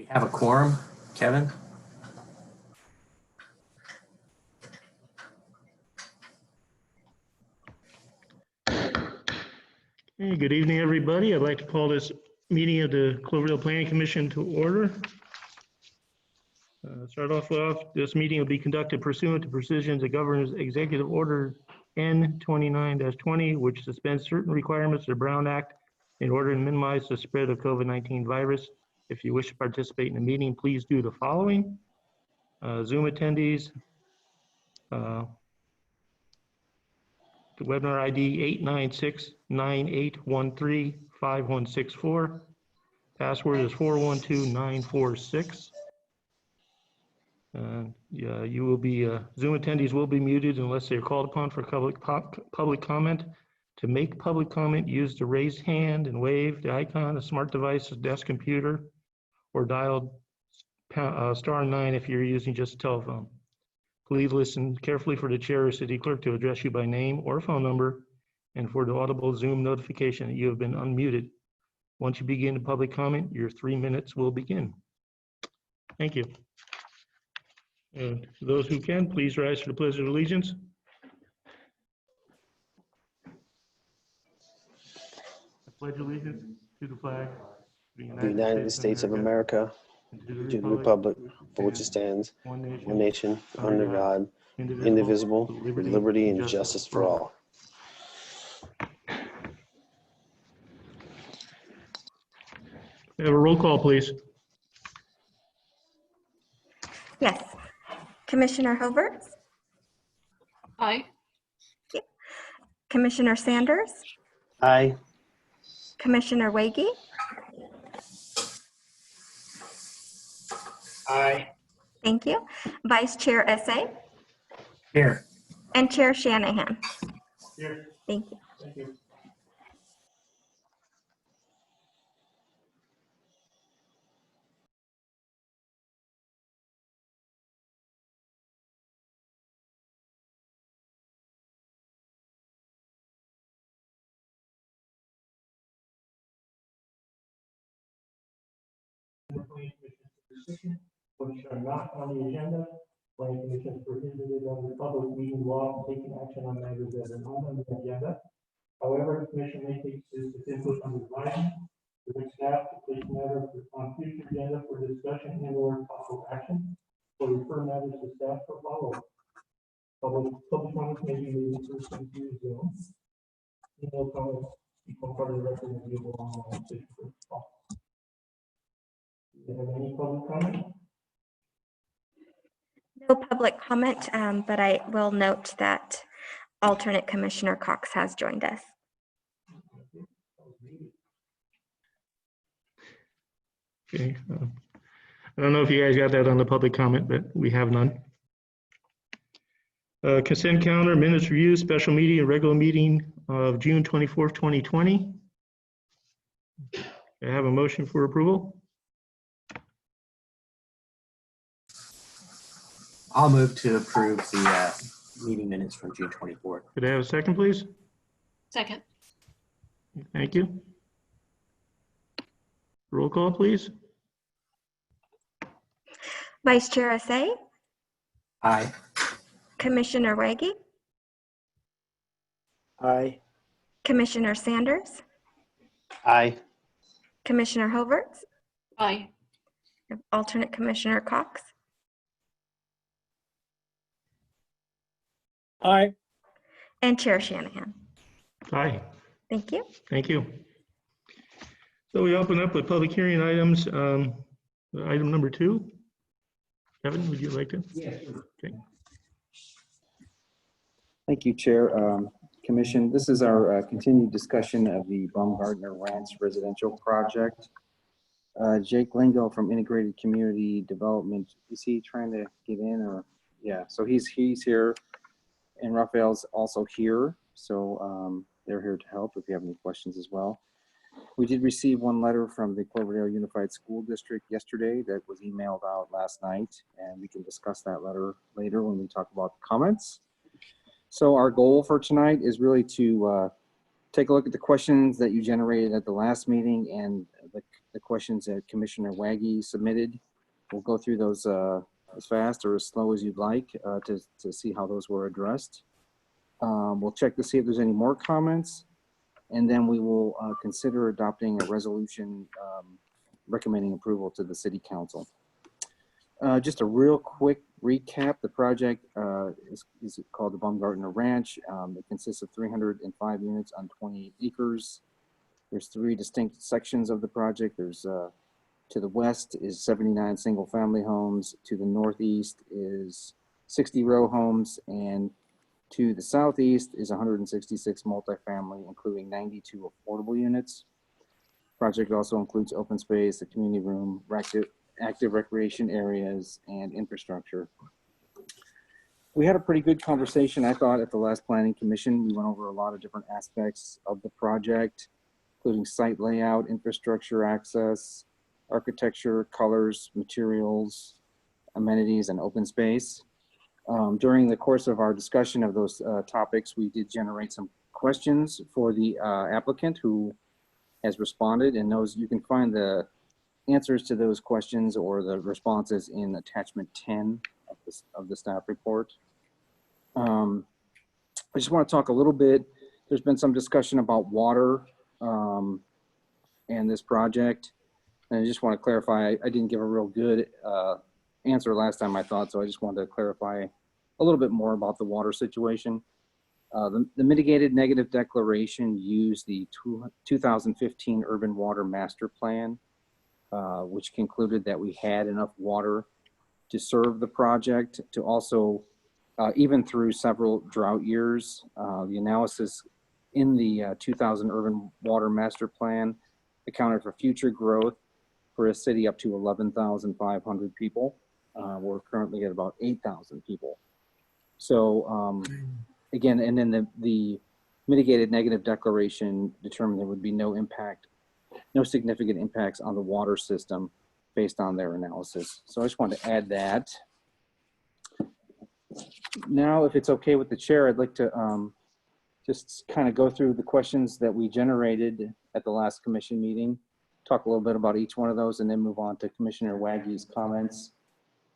Have a quorum, Kevin? Hey, good evening, everybody. I'd like to call this meeting of the Cloverdale Planning Commission to order. Start off, this meeting will be conducted pursuant to provisions of Governor's Executive Order N29-20, which suspends certain requirements of the Brown Act in order to minimize the spread of COVID-19 virus. If you wish to participate in the meeting, please do the following. Zoom attendees, the webinar ID 896-9813-5164. Password is 412946. You will be, Zoom attendees will be muted unless they're called upon for public comment. To make public comment, use the raised hand and wave the icon, a smart device, a desk computer, or dial *9 if you're using just a telephone. Please listen carefully for the chair or city clerk to address you by name or phone number, and for the audible Zoom notification that you have been unmuted. Once you begin the public comment, your 3 minutes will begin. Thank you. And for those who can, please rise for the Pledge of Allegiance. I pledge allegiance to the flag of the United States of America, to the republic for which it stands, one nation, under God, indivisible, with liberty and justice for all. We have a roll call, please. Yes. Commissioner Hoverts? Aye. Commissioner Sanders? Aye. Commissioner Wagey? Aye. Thank you. Vice Chair Essay? Here. And Chair Shanahan? Here. Thank you. Thank you. Which are not on the agenda. Planning Commission is prohibited under public meeting law from taking action on matters that are not on the agenda. However, the Commission may take this input under advisement to the staff to place matters on future agenda for discussion and or possible action, or refer matters to staff for follow-up. Public comments may be made in person through Zoom. Email comments become part of the record and viewable online. Do you have any public comment? No public comment, but I will note that alternate Commissioner Cox has joined us. Okay. I don't know if you guys got that on the public comment, but we have none. Consent calendar, minutes review, special meeting, and regular meeting of June 24th, 2020. I have a motion for approval. I'll move to approve the meeting minutes from June 24th. Could I have a second, please? Second. Thank you. Roll call, please. Vice Chair Essay? Aye. Commissioner Wagey? Aye. Commissioner Sanders? Aye. Commissioner Hoverts? Aye. Alternate Commissioner Cox? Aye. And Chair Shanahan? Aye. Thank you. Thank you. So we open up with public hearing items. Item number 2. Kevin, would you like to? Yes. Okay. Thank you, Chair. Commission, this is our continued discussion of the Baumgartner Ranch residential project. Jake Lingo from Integrated Community Development, is he trying to get in or? Yeah, so he's here, and Raphael's also here. So they're here to help if you have any questions as well. We did receive one letter from the Cloverdale Unified School District yesterday that was emailed out last night, and we can discuss that letter later when we talk about the comments. So our goal for tonight is really to take a look at the questions that you generated at the last meeting and the questions that Commissioner Waggy submitted. We'll go through those as fast or as slow as you'd like to see how those were addressed. We'll check to see if there's any more comments, and then we will consider adopting a resolution recommending approval to the City Council. Just a real quick recap. The project is called the Baumgartner Ranch. It consists of 305 units on 28 acres. There's 3 distinct sections of the project. There's to the west is 79 single-family homes. To the northeast is 60 row homes, and to the southeast is 166 multifamily, including 92 affordable units. Project also includes open space, a community room, active recreation areas, and infrastructure. We had a pretty good conversation, I thought, at the last Planning Commission. We went over a lot of different aspects of the project, including site layout, infrastructure access, architecture, colors, materials, amenities, and open space. During the course of our discussion of those topics, we did generate some questions for the applicant who has responded, and those you can find the answers to those questions or the responses in attachment 10 of the staff report. I just want to talk a little bit. There's been some discussion about water and this project. And I just want to clarify, I didn't give a real good answer last time, I thought, so I just wanted to clarify a little bit more about the water situation. The mitigated negative declaration used the 2015 Urban Water Master Plan, which concluded that we had enough water to serve the project, to also, even through several drought years. The analysis in the 2000 Urban Water Master Plan accounted for future growth for a city up to 11,500 people. We're currently at about 8,000 people. So again, and then the mitigated negative declaration determined there would be no significant impacts on the water system based on their analysis. So I just wanted to add that. Now, if it's okay with the chair, I'd like to just kind of go through the questions that we generated at the last commission meeting, talk a little bit about each one of those, and then move on to Commissioner Waggy's comments,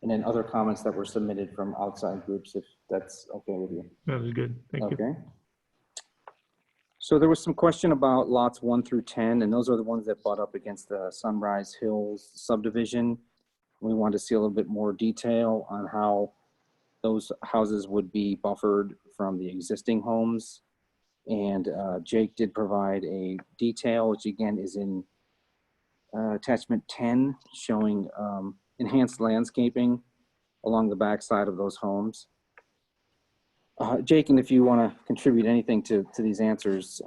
and then other comments that were submitted from outside groups, if that's okay with you. That was good. Thank you. Okay. So there was some question about lots 1 through 10, and those are the ones that butt up against the Sunrise Hills subdivision. We wanted to see a little bit more detail on how those houses would be buffered from the existing homes. And Jake did provide a detail, which again is in attachment 10, showing enhanced landscaping along the backside of those homes. Jake, and if you want to contribute anything to these answers,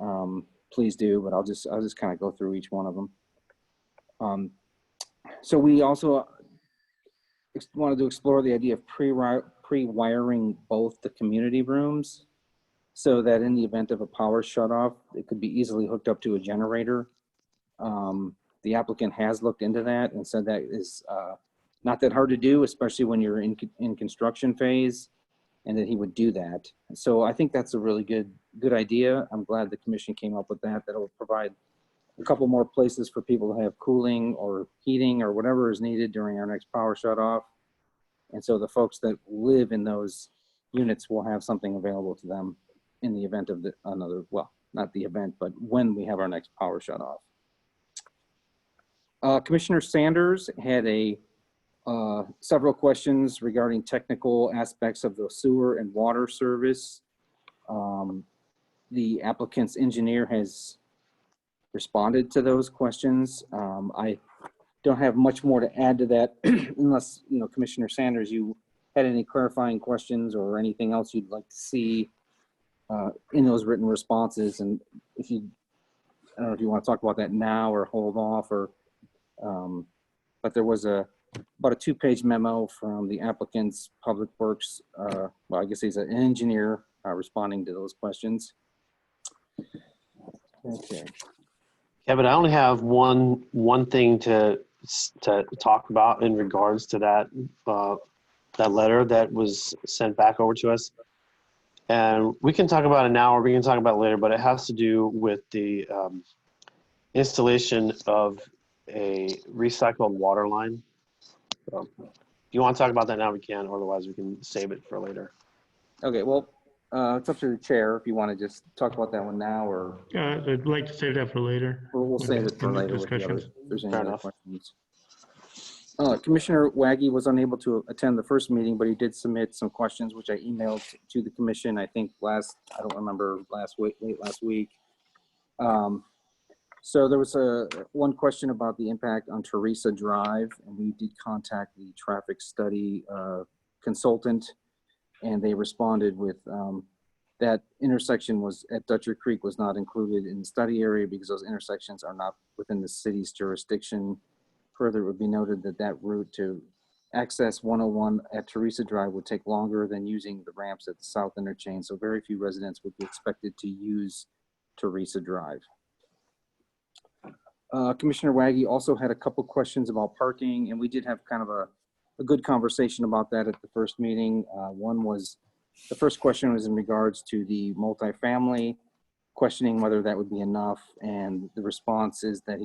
please do, but I'll just kind of go through each one of them. So we also wanted to explore the idea of pre-wiring both the community rooms, so that in the event of a power shutoff, it could be easily hooked up to a generator. The applicant has looked into that and said that is not that hard to do, especially when you're in construction phase, and that he would do that. So I think that's a really good idea. I'm glad the commission came up with that. That'll provide a couple more places for people to have cooling or heating or whatever is needed during our next power shutoff. And so the folks that live in those units will have something available to them in the event of well, not the event, but when we have our next power shutoff. Commissioner Sanders had several questions regarding technical aspects of the sewer and water service. The applicant's engineer has responded to those questions. I don't have much more to add to that unless, Commissioner Sanders, you had any clarifying questions or anything else you'd like to see in those written responses. And if you, I don't know if you want to talk about that now or hold off, or but there was about a 2-page memo from the applicant's public works. Well, I guess he's an engineer responding to those questions. Okay. Kevin, I only have one thing to talk about in regards to that letter that was sent back over to us. And we can talk about it now, or we can talk about it later, but it has to do with the installation of a recycled water line. So, if you want to talk about that now, we can. Otherwise, we can save it for later. Okay, well, it's up to the chair if you want to just talk about that one now, or I'd like to save that for later. we'll save it for In the later with the other, discussions. if there's any Fair other enough. questions. Commissioner Waggy was unable to attend the first meeting, but he did submit some questions, which I emailed to the commission, I think I don't remember, late last week. So there was one question about the impact on Teresa Drive, and we did contact the traffic study consultant, and they responded with that intersection was at Dutcher Creek was not included in the study area because those intersections are not within the city's jurisdiction. Further, it would be noted that that route to access 101 at Teresa Drive would take longer than using the ramps at the south interchange, so very few residents would be expected to use Teresa Drive. Commissioner Waggy also had a couple questions about parking, and we did have kind of a good conversation about that at the first meeting. The first question was in regards to the multifamily, questioning whether that would be enough, and the response is that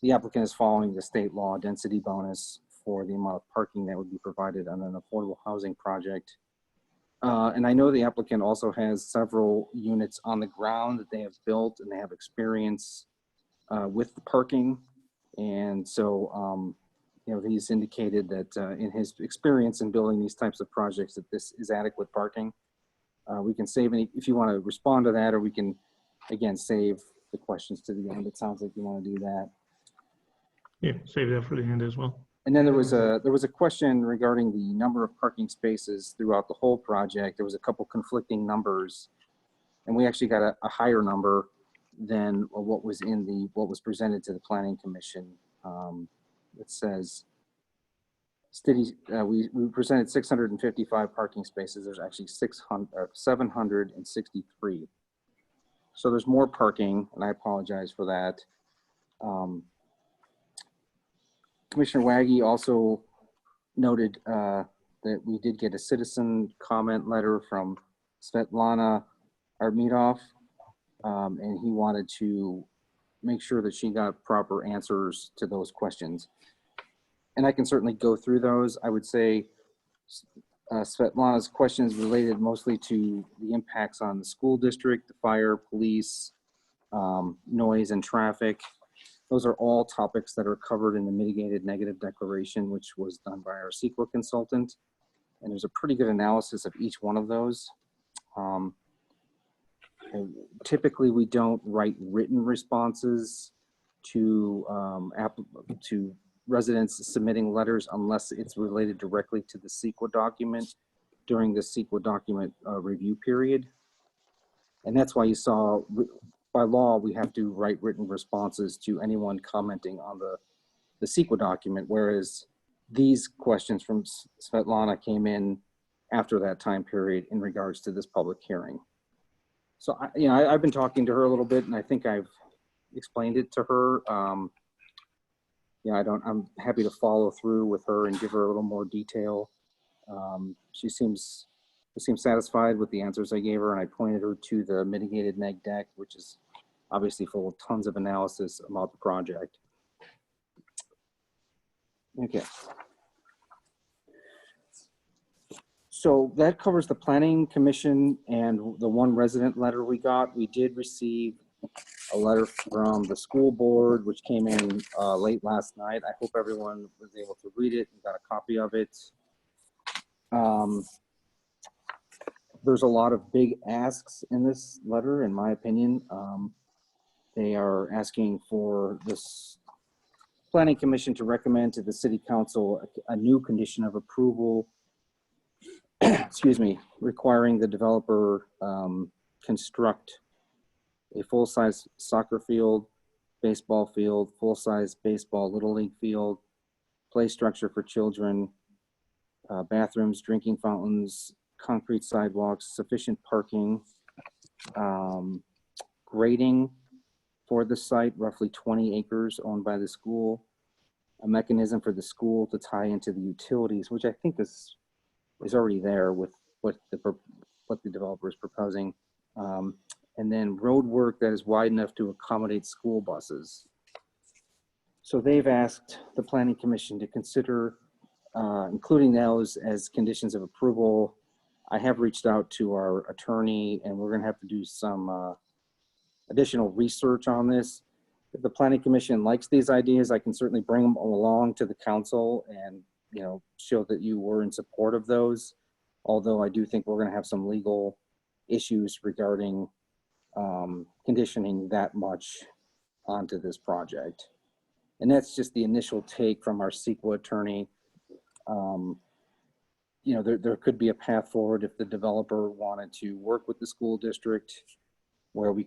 the applicant is following the state law density bonus for the amount of parking that would be provided on an affordable housing project. And I know the applicant also has several units on the ground that they have built, and they have experience with the parking. And so, he's indicated that in his experience in building these types of projects, that this is adequate parking. We can save any, if you want to respond to that, or we can, again, save the questions to the end. It sounds like you want to do that. Yeah, save that for the end as well. And then there was a question regarding the number of parking spaces throughout the whole project. There was a couple conflicting numbers, and we actually got a higher number than what was presented to the Planning Commission. It says we presented 655 parking spaces. There's actually 763. So there's more parking, and I apologize for that. Commissioner Waggy also noted that we did get a citizen comment letter from Svetlana Armidov, and he wanted to make sure that she got proper answers to those questions. And I can certainly go through those. I would say Svetlana's questions related mostly to the impacts on the school district, the fire, police, noise, and traffic. Those are all topics that are covered in the mitigated negative declaration, which was done by our CEQA consultant. And there's a pretty good analysis of each one of those. Typically, we don't write written responses to residents submitting letters unless it's related directly to the CEQA document during the CEQA document review period. And that's why you saw, by law, we have to write written responses to anyone commenting on the CEQA document, whereas these questions from Svetlana came in after that time period in regards to this public hearing. So, I've been talking to her a little bit, and I think I've explained it to her. I'm happy to follow through with her and give her a little more detail. She seems satisfied with the answers I gave her, and I pointed her to the mitigated neg deck, which is obviously full of tons of analysis about the project. Okay. So that covers the Planning Commission and the one resident letter we got. We did receive a letter from the school board, which came in late last night. I hope everyone was able to read it and got a copy of it. There's a lot of big asks in this letter, in my opinion. They are asking for this Planning Commission to recommend to the City Council a new condition of approval, excuse me, requiring the developer construct a full-size soccer field, baseball field, full-size baseball Little League field, play structure for children, bathrooms, drinking fountains, concrete sidewalks, sufficient parking, grading for the site, roughly 20 acres owned by the school, a mechanism for the school to tie into the utilities, which I think is already there with what the developer is proposing. And then road work that is wide enough to accommodate school buses. So they've asked the Planning Commission to consider including those as conditions of approval. I have reached out to our attorney, and we're going to have to do some additional research on this. If the Planning Commission likes these ideas, I can certainly bring them along to the council and, you know, show that you were in support of those. Although I do think we're going to have some legal issues regarding conditioning that much onto this project. And that's just the initial take from our CEQA attorney. You know, there could be a path forward if the developer wanted to work with the school district, where we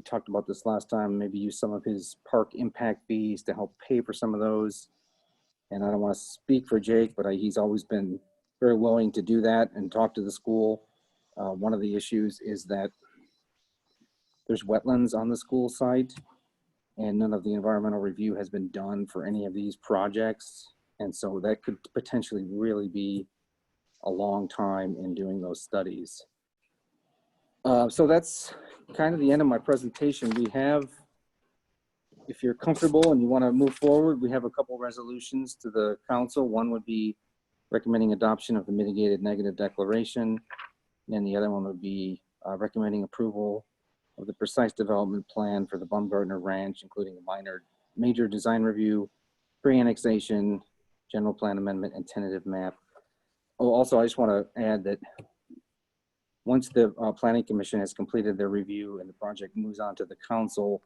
talked about this last time, maybe use some of his park impact fees to help pay for some of those. And I don't want to speak for Jake, but he's always been very willing to do that and talk to the school. One of the issues is that there's wetlands on the school site, and none of the environmental review has been done for any of these projects. And so that could potentially really be a long time in doing those studies. So that's kind of the end of my presentation. We have, if you're comfortable and you want to move forward, we have a couple resolutions to the council. One would be recommending adoption of the mitigated negative declaration, and the other one would be recommending approval of the precise development plan for the Baumgartner Ranch, including a major design review, pre-annexation, general plan amendment, and tentative map. Oh, also, I just want to add that once the Planning Commission has completed their review and the project moves on to the council,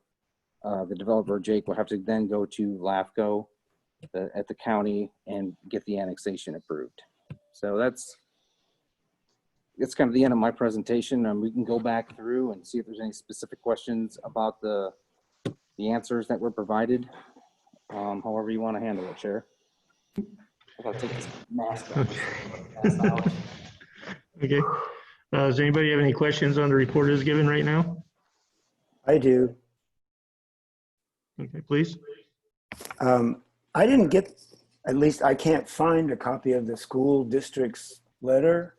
the developer, Jake, will have to then go to LAFCO at the county and get the annexation approved. So that's kind of the end of my presentation. And we can go back through and see if there's any specific questions about the answers that were provided. However you want to handle it, Chair. I'll take this mask off. Okay. Does anybody have any questions on the report as given right now? I do. Okay, please. I didn't get, at least I can't find a copy of the school district's letter.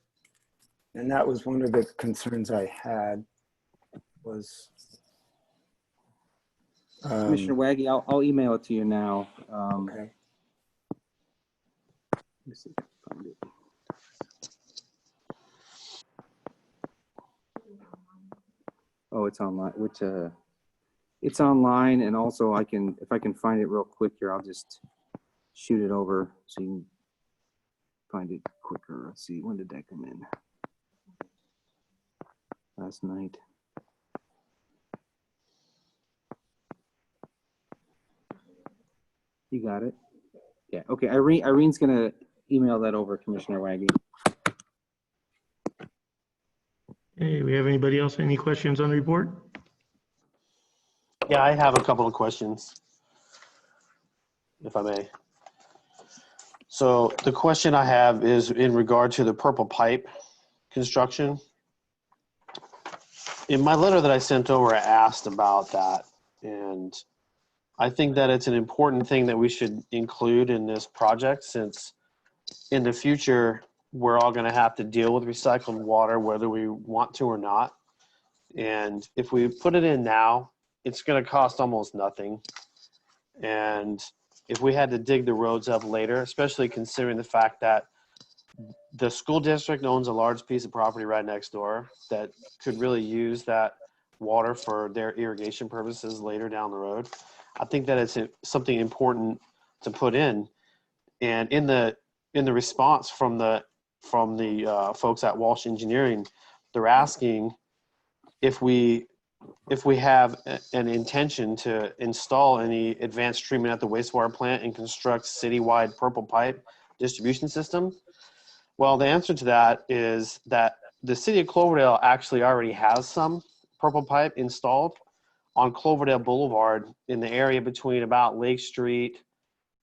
And that was one of the concerns I had was. Commissioner Waggy, I'll email it to you now. Okay. Let me see if I can find it. Oh, it's online. It's online, and also if I can find it real quick here, I'll just shoot it over so you can find it quicker. Let's see, when did that come in? Last night. You got it? Yeah, okay. Irene's gonna email that over, Commissioner Waggy. Hey, we have anybody else? Any questions on the report? Yeah, I have a couple of questions, if I may. So the question I have is in regard to the purple pipe construction. In my letter that I sent over, I asked about that, and I think that it's an important thing that we should include in this project, since in the future, we're all going to have to deal with recycled water, whether we want to or not. And if we put it in now, it's going to cost almost nothing. And if we had to dig the roads up later, especially considering the fact that the school district owns a large piece of property right next door that could really use that water for their irrigation purposes later down the road, I think that it's something important to put in. And in the response from the folks at Walsh Engineering, they're asking if we have an intention to install any advanced treatment at the wastewater plant and construct citywide purple pipe distribution system. Well, the answer to that is that the city of Cloverdale actually already has some purple pipe installed on Cloverdale Boulevard in the area between about Lake Street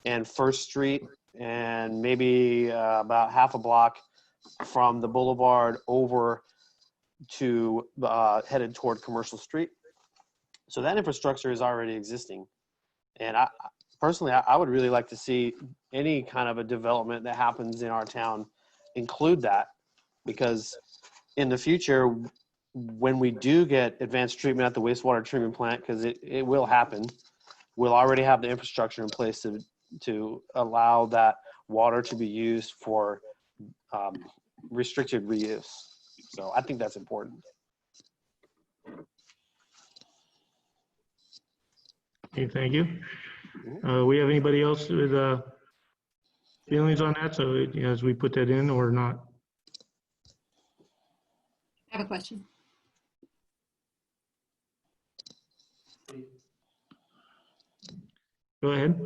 and First Street, and maybe about half a block from the boulevard over to headed toward Commercial Street. So that infrastructure is already existing. And I personally, I would really like to see any kind of a development that happens in our town include that, because in the future, when we do get advanced treatment at the wastewater treatment plant, because it will happen, we'll already have the infrastructure in place to allow that water to be used for restricted reuse. So I think that's important. Okay, thank you. We have anybody else with feelings on that? So as we put that in or not? I have a question. Go ahead.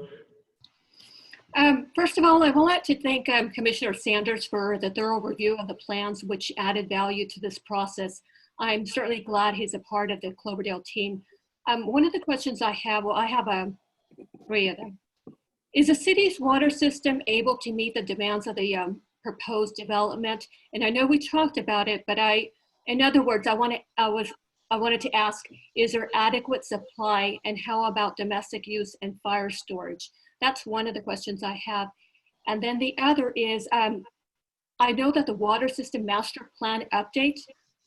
First of all, I want to thank Commissioner Sanders for the thorough review of the plans, which added value to this process. I'm certainly glad he's a part of the Cloverdale team. One of the questions I have, well, I have three of them. Is the city's water system able to meet the demands of the proposed development? And I know we talked about it, but in other words, I wanted to ask, is there adequate supply, and how about domestic use and fire storage? That's one of the questions I have. And then the other is, I know that the water system master plan update,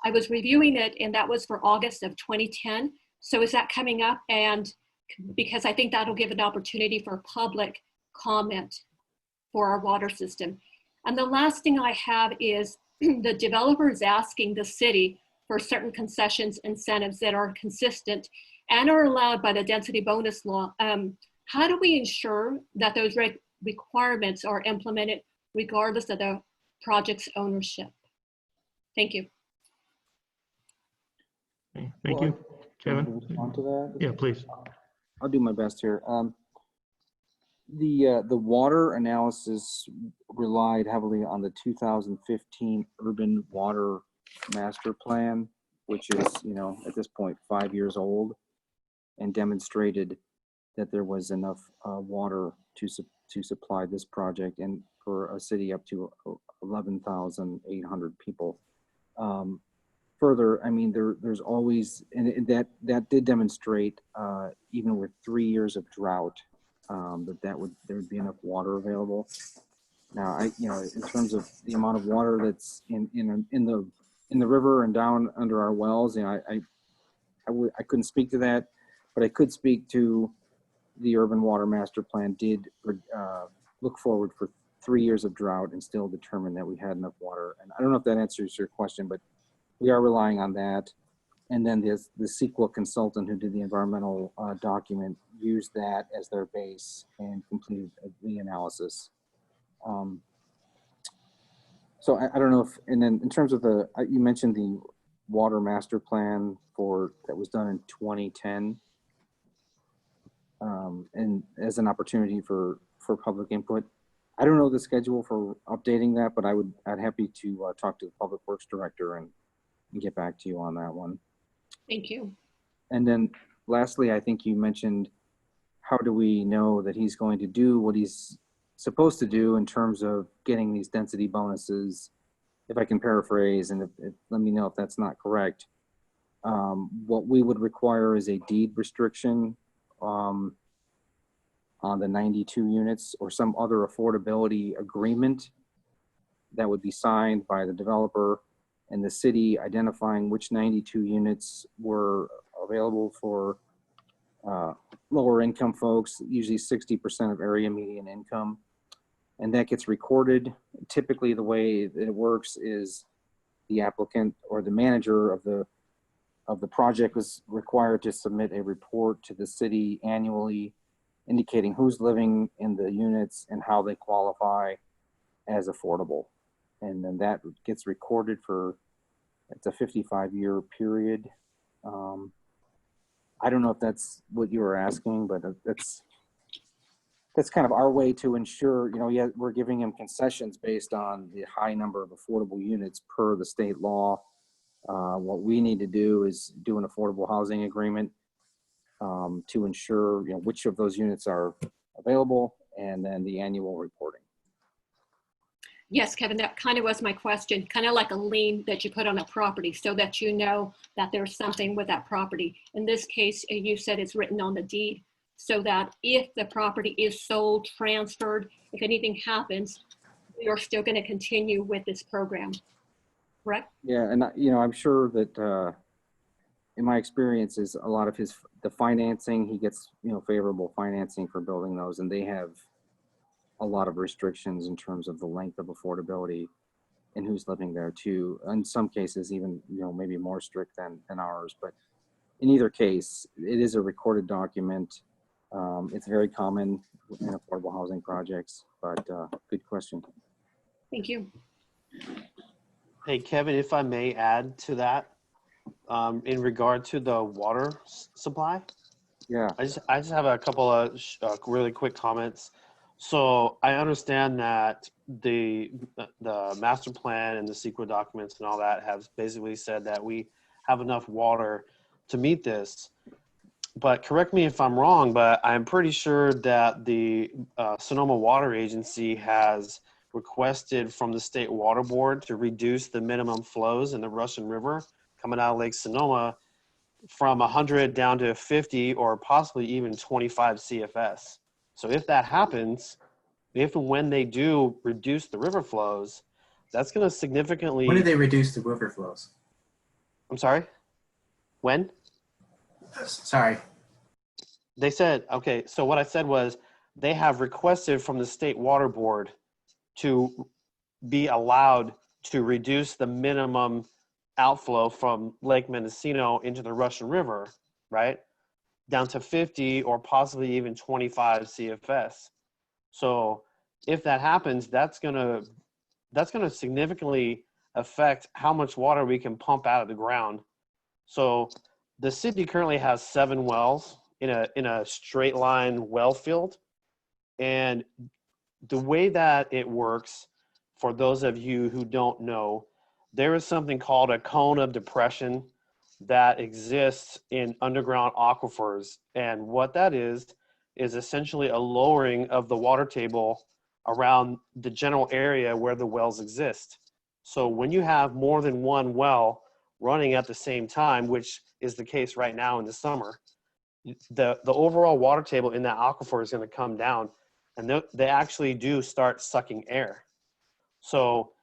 I was reviewing it, and that was for August of 2010. So is that coming up? And because I think that'll give an opportunity for public comment for our water system. And the last thing I have is the developer is asking the city for certain concessions, incentives that are consistent and are allowed by the density bonus law. How do we ensure that those requirements are implemented regardless of the project's ownership? Thank you. Okay, thank you. Kevin? Respond to that? Yeah, please. I'll do my best here. The water analysis relied heavily on the 2015 Urban Water Master Plan, which is, at this point, 5 years old, and demonstrated that there was enough water to supply this project and for a city up to 11,800 people. Further, I mean, there's always, and that did demonstrate, even with 3 years of drought, there would be enough water available. Now, in terms of the amount of water that's in the river and down under our wells, I couldn't speak to that, but I could speak to the Urban Water Master Plan did look forward for 3 years of drought and still determined that we had enough water. And I don't know if that answers your question, but we are relying on that. And then the CEQA consultant who did the environmental document used that as their base and completed the analysis. So I don't know if, and then in terms of you mentioned the water master plan that was done in 2010. And as an opportunity for public input. I don't know the schedule for updating that, but I'd happy to talk to the Public Works Director and get back to you on that one. Thank you. And then lastly, I think you mentioned, how do we know that he's going to do what he's supposed to do in terms of getting these density bonuses? If I can paraphrase, and let me know if that's not correct. What we would require is a deed restriction on the 92 units or some other affordability agreement that would be signed by the developer and the city, identifying which 92 units were available for lower income folks, usually 60% of area median income. And that gets recorded. Typically the way that it works is the applicant or the manager of the project was required to submit a report to the city annually indicating who's living in the units and how they qualify as affordable. And then that gets recorded it's a 55-year period. I don't know if that's what you were asking, but that's kind of our way to ensure, yeah, we're giving them concessions based on the high number of affordable units per the state law. What we need to do is do an affordable housing agreement to ensure, which of those units are available, and then the annual reporting. Yes, Kevin, that kind of was my question, kind of like a lien that you put on a property so that you know that there's something with that property. In this case, you said it's written on the deed so that if the property is sold, transferred, if anything happens, you're still going to continue with this program, correct? Yeah, and I'm sure that in my experience, is a lot of the financing, he gets, favorable financing for building those, and they have a lot of restrictions in terms of the length of affordability and who's living there too. In some cases, even, maybe more strict than ours, but in either case, it is a recorded document. It's very common in affordable housing projects, but good question. Thank you. Hey, Kevin, if I may add to that, in regard to the water supply, Yeah. I just have a couple of really quick comments. So I understand that the master plan and the CEQA documents and all that have basically said that we have enough water to meet this. But correct me if I'm wrong, but I'm pretty sure that the Sonoma Water Agency has requested from the State Water Board to reduce the minimum flows in the Russian River coming out of Lake Sonoma from 100 down to 50 or possibly even 25 CFS. So if that happens, if and when they do reduce the river flows, that's going to significantly... When did they reduce the river flows? I'm sorry? When? Sorry. They said, okay, so what I said was they have requested from the State Water Board to be allowed to reduce the minimum outflow from Lake Mendocino into the Russian River, right? Down to 50 or possibly even 25 CFS. So if that happens, that's gonna significantly affect how much water we can pump out of the ground. So the city currently has 7 wells in a straight line well field. And the way that it works, for those of you who don't know, there is something called a cone of depression that exists in underground aquifers. And what that is essentially a lowering of the water table around the general area where the wells exist. So when you have more than one well running at the same time, which is the case right now in the summer, the overall water table in that aquifer is going to come down, and they actually do start sucking air. So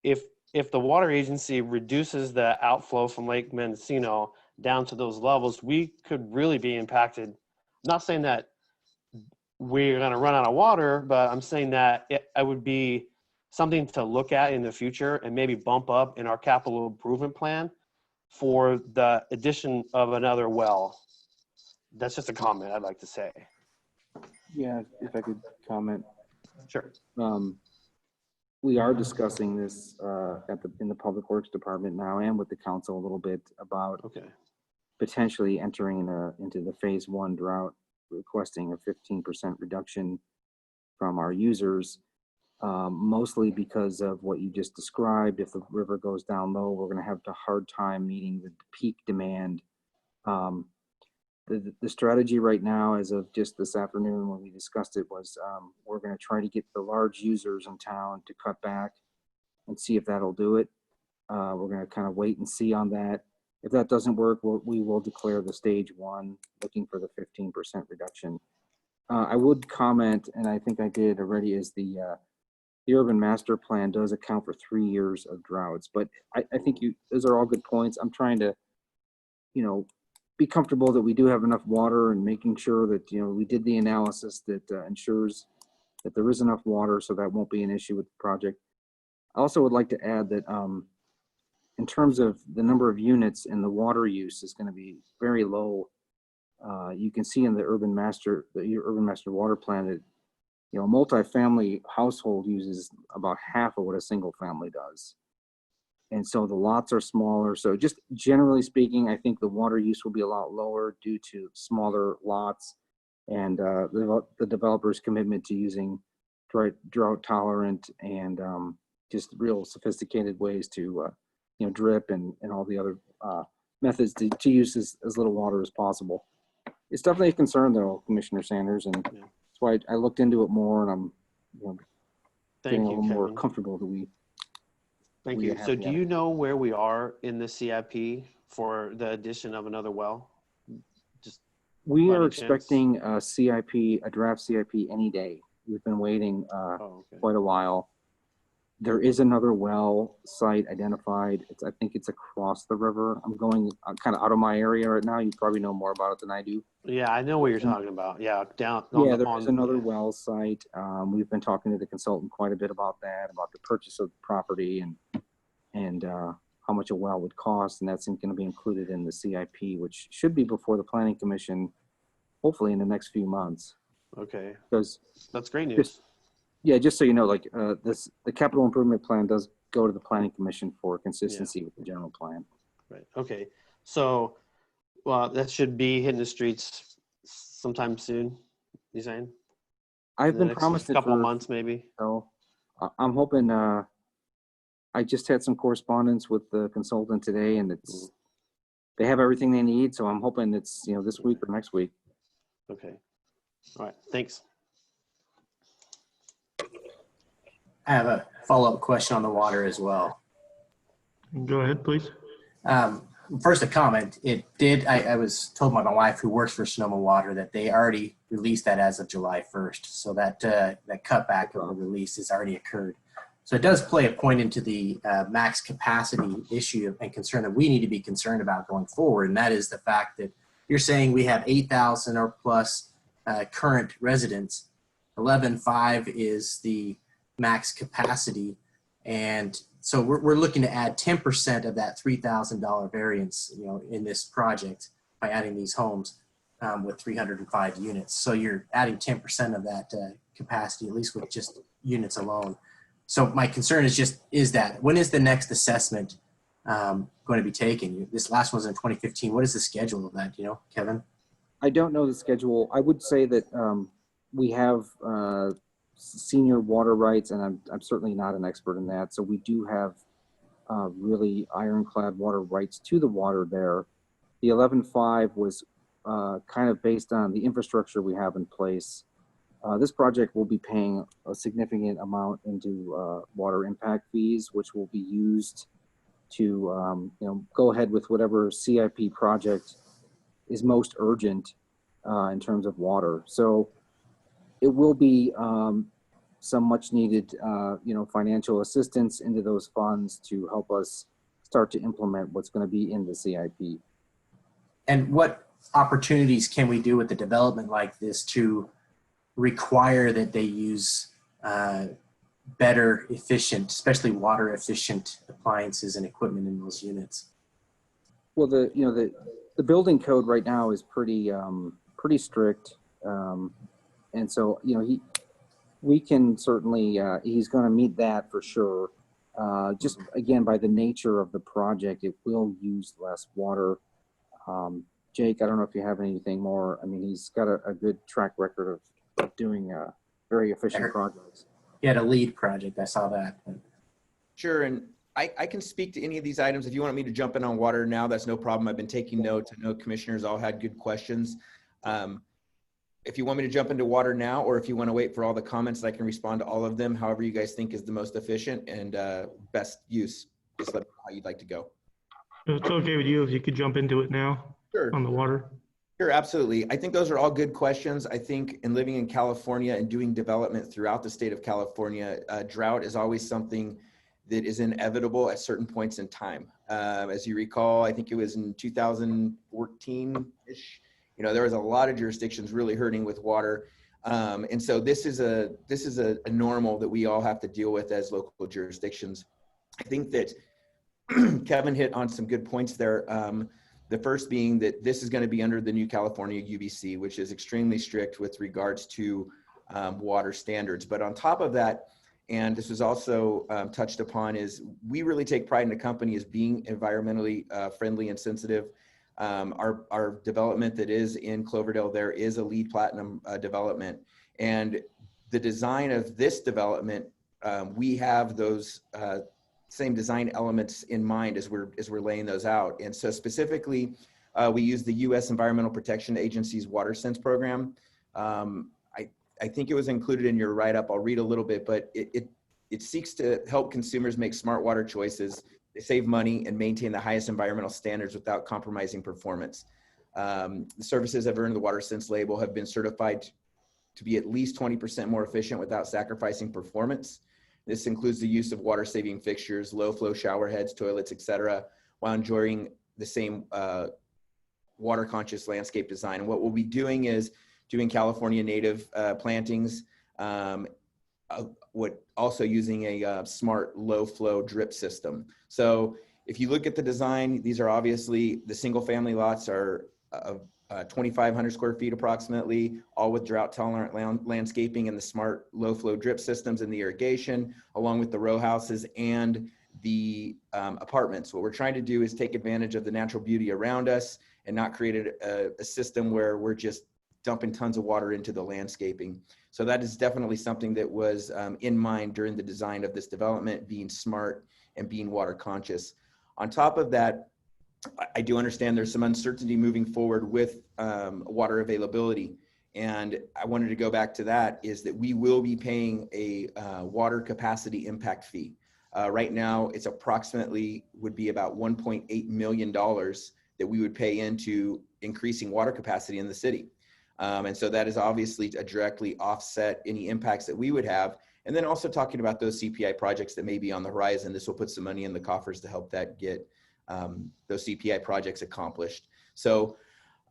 if the water agency reduces the outflow from Lake Mendocino down to those levels, we could really be impacted. I'm not saying that we're going to run out of water, but I'm saying that it would be something to look at in the future and maybe bump up in our capital improvement plan for the addition of another well. That's just a comment I'd like to say. Yeah, if I could comment. Sure. We are discussing this in the Public Works Department now and with the council a little bit about potentially entering into the phase 1 drought, requesting a 15% reduction from our users, mostly because of what you just described. If the river goes down low, we're going to have a hard time meeting the peak demand. The strategy right now, as of just this afternoon when we discussed it, was we're going to try to get the large users in town to cut back and see if that'll do it. We're going to kind of wait and see on that. If that doesn't work, we will declare the stage 1, looking for the 15% reduction. I would comment, and I think I did already, is the urban master plan does account for 3 years of droughts. But I think those are all good points. I'm trying to, be comfortable that we do have enough water and making sure that, we did the analysis that ensures that there is enough water, so that won't be an issue with the project. I also would like to add that in terms of the number of units and the water use is going to be very low. You can see in the urban master water plan that, a multifamily household uses about half of what a single family does. And so the lots are smaller. So just generally speaking, I think the water use will be a lot lower due to smaller lots and the developer's commitment to using drought tolerant and just real sophisticated ways to drip and all the other methods to use as little water as possible. It's definitely a concern though, Commissioner Sanders, and that's why I looked into it more, and I'm getting a little more comfortable that we. Thank you. So do you know where we are in the CIP for the addition of another well? We are expecting a draft CIP any day. We've been waiting quite a while. There is another well site identified. I think it's across the river. I'm going kind of out of my area right now. You probably know more about it than I do. Yeah, I know what you're talking about. Yeah, down. Yeah, there is another well site. We've been talking to the consultant quite a bit about that, about the purchase of the property and how much a well would cost, and that's going to be included in the CIP, which should be before the Planning Commission, hopefully in the next few months. Okay, Because that's great news. just so you know, like the capital improvement plan does go to the Planning Commission for consistency with the general plan. Right. Okay. So, well, that should be hitting the streets sometime soon. You saying? I've In the been next promised it couple for months, maybe. so I'm hoping. I just had some correspondence with the consultant today, and they have everything they need. So I'm hoping it's this week or next week. Okay. All right. Thanks. I have a follow-up question on the water as well. Go ahead, please. First, a comment. I was told by my wife, who works for Sonoma Water, that they already released that as of July 1st. So that cutback of the release has already occurred. So it does play a point into the max capacity issue and concern that we need to be concerned about going forward. And that is the fact that you're saying we have 8,000 or plus current residents. 11.5 is the max capacity. And so we're looking to add 10% of that $3,000 variance, in this project by adding these homes with 305 units. So you're adding 10% of that capacity, at least with just units alone. So my concern is that when is the next assessment going to be taken? This last one was in 2015. What is the schedule of that? Kevin? I don't know the schedule. I would say that we have senior water rights, and I'm certainly not an expert in that. So we do have really ironclad water rights to the water there. The 11.5 was kind of based on the infrastructure we have in place. This project will be paying a significant amount into water impact fees, which will be used to go ahead with whatever CIP project is most urgent in terms of water. So it will be some much needed financial assistance into those funds to help us start to implement what's going to be in the CIP. And what opportunities can we do with the development like this to require that they use better, efficient, especially water efficient appliances and equipment in those units? Well, the building code right now is pretty strict, and so we can certainly he's going to meet that for sure. Just again, by the nature of the project, it will use less water. Jake, I don't know if you have anything more. I mean, he's got a good track record of doing very efficient projects. He had a lead project. I saw that. Sure, and I can speak to any of these items. If you want me to jump in on water now, that's no problem. I've been taking notes. I know commissioners all had good questions. If you want me to jump into water now, or if you want to wait for all the comments, I can respond to all of them. However you guys think is the most efficient and best use. Just let me know how you'd like to go. It's okay with you if you could jump into it now. Sure. On the water. Sure, absolutely. I think those are all good questions. I think in living in California and doing development throughout the state of California, drought is always something that is inevitable at certain points in time. As you recall, I think it was in 2014-ish. There was a lot of jurisdictions really hurting with water. And so this is a normal that we all have to deal with as local jurisdictions. I think that Kevin hit on some good points there. The first being that this is going to be under the new California UBC, which is extremely strict with regards to water standards. But on top of that, and this was also touched upon, is we really take pride in the company as being environmentally friendly and sensitive. Our development that is in Cloverdale, there is a LEED Platinum development. And the design of this development, we have those same design elements in mind as we're laying those out. And so specifically, we use the U.S. Environmental Protection Agency's WaterSense program. I think it was included in your write-up. I'll read a little bit, but it seeks to help consumers make smart water choices. They save money and maintain the highest environmental standards without compromising performance. The services that have earned the WaterSense label have been certified to be at least 20% more efficient without sacrificing performance. This includes the use of water-saving fixtures, low-flow shower heads, toilets, etc., while enjoying the same water-conscious landscape design. And what we'll be doing is doing California native plantings, also using a smart low-flow drip system. So if you look at the design, these are obviously the single-family lots are 2,500 square feet approximately, all with drought-tolerant landscaping and the smart low-flow drip systems and the irrigation, along with the row houses and the apartments. What we're trying to do is take advantage of the natural beauty around us and not create a system where we're just dumping tons of water into the landscaping. So that is definitely something that was in mind during the design of this development, being smart and being water conscious. On top of that, I do understand there's some uncertainty moving forward with water availability. And I wanted to go back to that, is that we will be paying a water capacity impact fee. Right now, it's approximately would be about $1.8 million that we would pay into increasing water capacity in the city. And so that is obviously to directly offset any impacts that we would have. And then also talking about those CPI projects that may be on the horizon, this will put some money in the coffers to help that get those CPI projects accomplished. So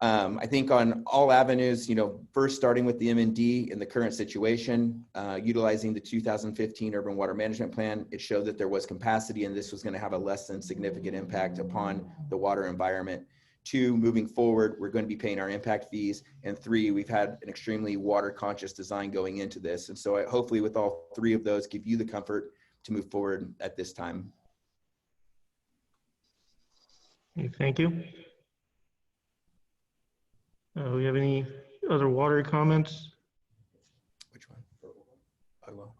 I think on all avenues, first starting with the M&D in the current situation, utilizing the 2015 Urban Water Management Plan, it showed that there was capacity and this was going to have a less than significant impact upon the water environment. 2, moving forward, we're going to be paying our impact fees. And 3, we've had an extremely water conscious design going into this. And so hopefully with all 3 of those, give you the comfort to move forward at this time. Thank you. We have any other water comments? Which one? I will.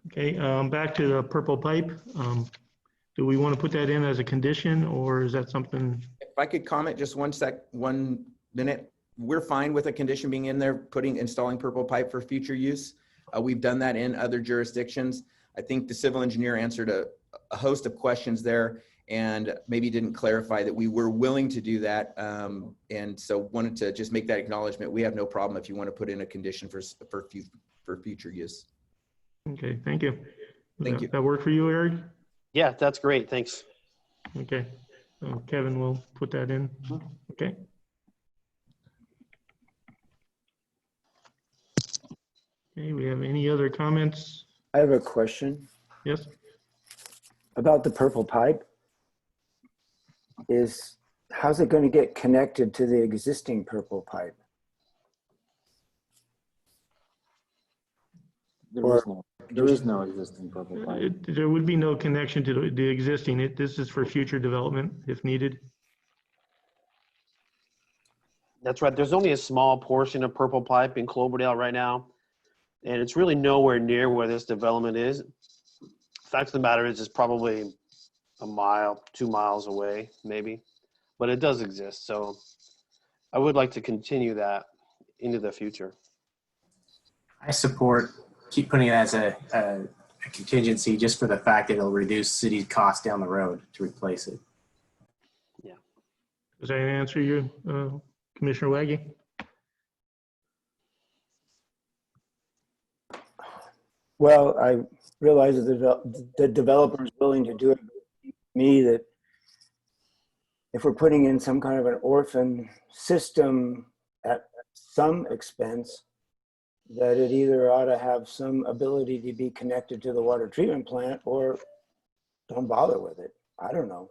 Okay, back to the purple pipe. Do we want to put that in as a condition, or is that something? If I could comment just 1 minute, we're fine with a condition being in there, installing purple pipe for future use. We've done that in other jurisdictions. I think the civil engineer answered a host of questions there and maybe didn't clarify that we were willing to do that. And so wanted to just make that acknowledgement. We have no problem if you want to put in a condition for future use. Okay, thank you. Thank you. That work for you, Eric? Yeah, that's great. Thanks. Okay, Kevin will put that in. Okay. Okay, we have any other comments? I have a question Yes. about the purple pipe. How's it going to get connected to the existing purple pipe? There is no existing purple pipe. There would be no connection to the existing. This is for future development if needed. That's right. There's only a small portion of purple pipe in Cloverdale right now, and it's really nowhere near where this development is. Fact of the matter is, it's probably a mile, 2 miles away, maybe, but it does exist. So I would like to continue that into the future. I support keep putting it as a contingency just for the fact that it'll reduce city costs down the road to replace it. Yeah. Does that answer you, Commissioner Waggy? Well, I realize that the developer is willing to do it. Me, that if we're putting in some kind of an orphan system at some expense, that it either ought to have some ability to be connected to the water treatment plant or don't bother with it. I don't know.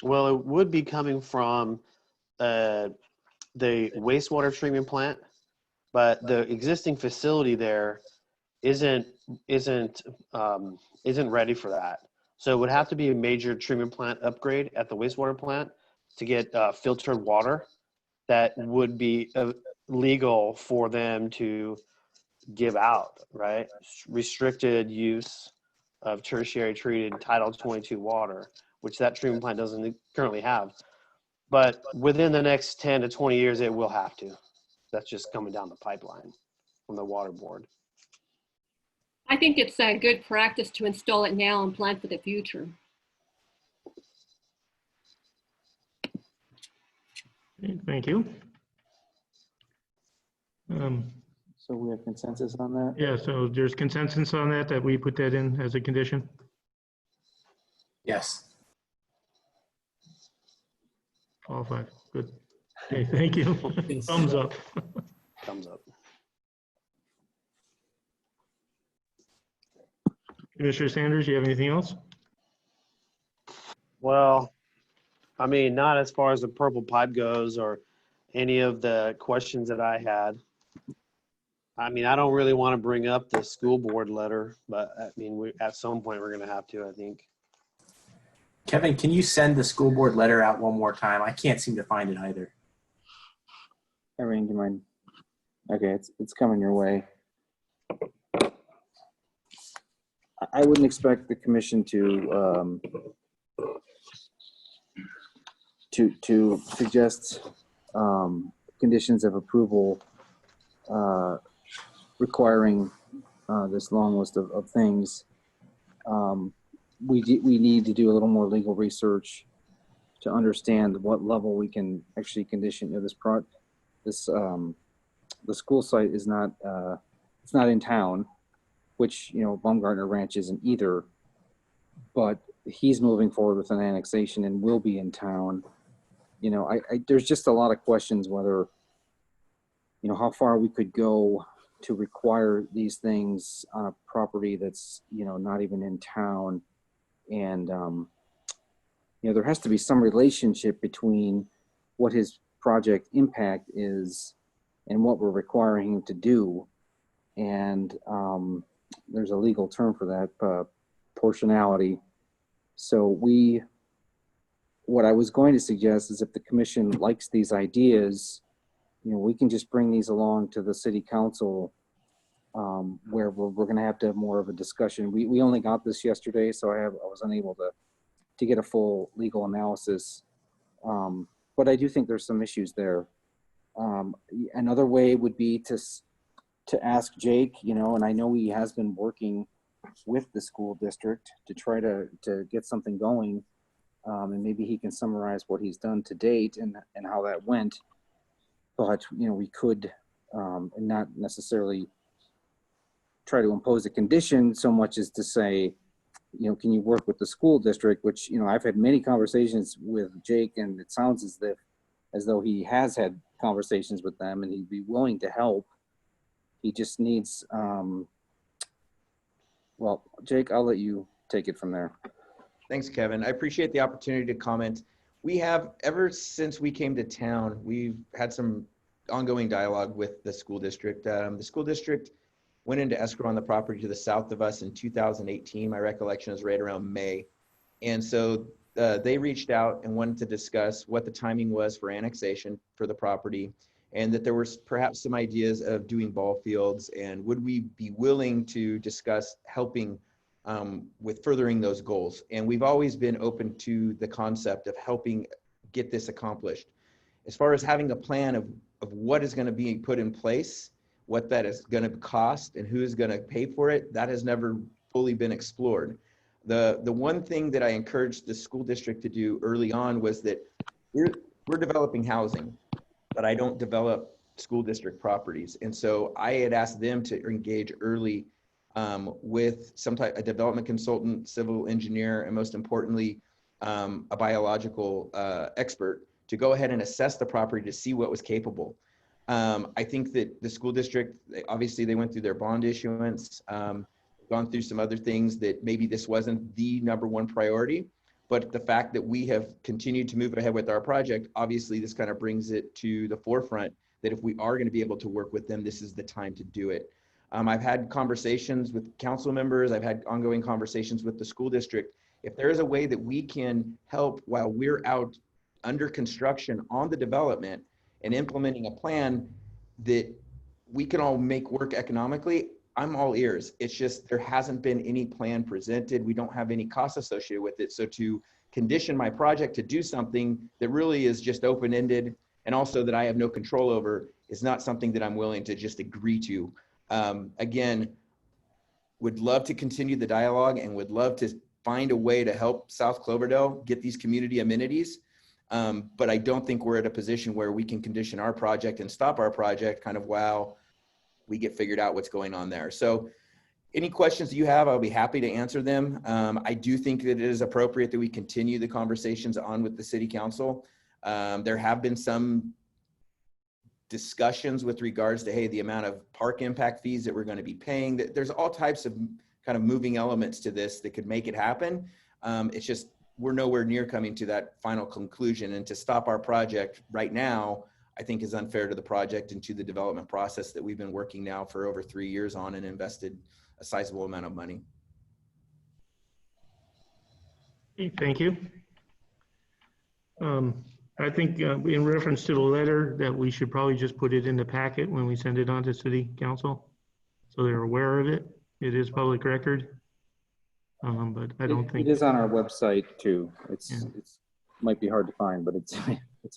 Well, it would be coming from the wastewater treatment plant, but the existing facility there isn't ready for that. So it would have to be a major treatment plant upgrade at the wastewater plant to get filtered water that would be legal for them to give out, right? Restricted use of tertiary treated Title 22 water, which that treatment plant doesn't currently have. But within the next 10 to 20 years, it will have to. That's just coming down the pipeline from the water board. I think it's a good practice to install it now and plan for the future. Okay, thank you. So we have consensus on that? Yeah, so there's consensus on that, that we put that in as a condition? Yes. All five, good. Okay, thank you. Thumbs up. Thumbs up. Commissioner Sanders, you have anything else? Well, I mean, not as far as the purple pipe goes or any of the questions that I had. I mean, I don't really want to bring up the school board letter, but I mean, at some point we're going to have to, I think. Kevin, can you send the school board letter out one more time? I can't seem to find it either. Irene, do you mind? Okay, it's coming your way. I wouldn't expect the commission to suggest conditions of approval requiring this long list of things. We need to do a little more legal research to understand what level we can actually condition. You know, the school site is not it's not in town, which, you know, Baumgartner Ranch isn't either, but he's moving forward with an annexation and will be in town. You know, there's just a lot of questions whether, you know, how far we could go to require these things on a property that's, you know, not even in town. And, you know, there has to be some relationship between what his project impact is and what we're requiring him to do. And there's a legal term for that, proportionality. So what I was going to suggest is if the commission likes these ideas, you know, we can just bring these along to the city council where we're going to have more of a discussion. We only got this yesterday, so I was unable to get a full legal analysis. But I do think there's some issues there. Another way would be to ask Jake, you know, and I know he has been working with the school district to try to get something going. And maybe he can summarize what he's done to date and how that went. But, you know, we could not necessarily try to impose a condition so much as to say, you know, can you work with the school district, which, you know, I've had many conversations with Jake, and it sounds as though he has had conversations with them and he'd be willing to help. He just needs, well, Jake, I'll let you take it from there. Thanks, Kevin. I appreciate the opportunity to comment. We have, ever since we came to town, we've had some ongoing dialogue with the school district. The school district went into escrow on the property to the south of us in 2018. My recollection is right around May. And so they reached out and wanted to discuss what the timing was for annexation for the property, and that there was perhaps some ideas of doing ball fields, and would we be willing to discuss helping with furthering those goals. And we've always been open to the concept of helping get this accomplished. As far as having a plan of what is going to be put in place, what that is going to cost, and who's going to pay for it, that has never fully been explored. The one thing that I encouraged the school district to do early on was that we're developing housing, but I don't develop school district properties. And so I had asked them to engage early with some type of development consultant, civil engineer, and most importantly, a biological expert to go ahead and assess the property to see what was capable. I think that the school district, obviously they went through their bond issuance, gone through some other things that maybe this wasn't the #1 priority, but the fact that we have continued to move ahead with our project, obviously this kind of brings it to the forefront that if we are going to be able to work with them, this is the time to do it. I've had conversations with council members. I've had ongoing conversations with the school district. If there is a way that we can help while we're out under construction on the development and implementing a plan that we can all make work economically, I'm all ears. It's just there hasn't been any plan presented. We don't have any costs associated with it. So to condition my project to do something that really is just open-ended and also that I have no control over is not something that I'm willing to just agree to. Again, would love to continue the dialogue and would love to find a way to help South Cloverdale get these community amenities. But I don't think we're at a position where we can condition our project and stop our project kind of while we get figured out what's going on there. So any questions that you have, I'll be happy to answer them. I do think that it is appropriate that we continue the conversations on with the city council. There have been some discussions with regards to, hey, the amount of park impact fees that we're going to be paying. There's all types of kind of moving elements to this that could make it happen. It's just, we're nowhere near coming to that final conclusion. And to stop our project right now, I think is unfair to the project and to the development process that we've been working now for over 3 years on and invested a sizable amount of money. Okay, thank you. I think in reference to the letter that we should probably just put it in the packet when we send it on to city council, so they're aware of it. It is public record. But I don't think it is on our website too. It's Yeah. it's might be hard to find, but it's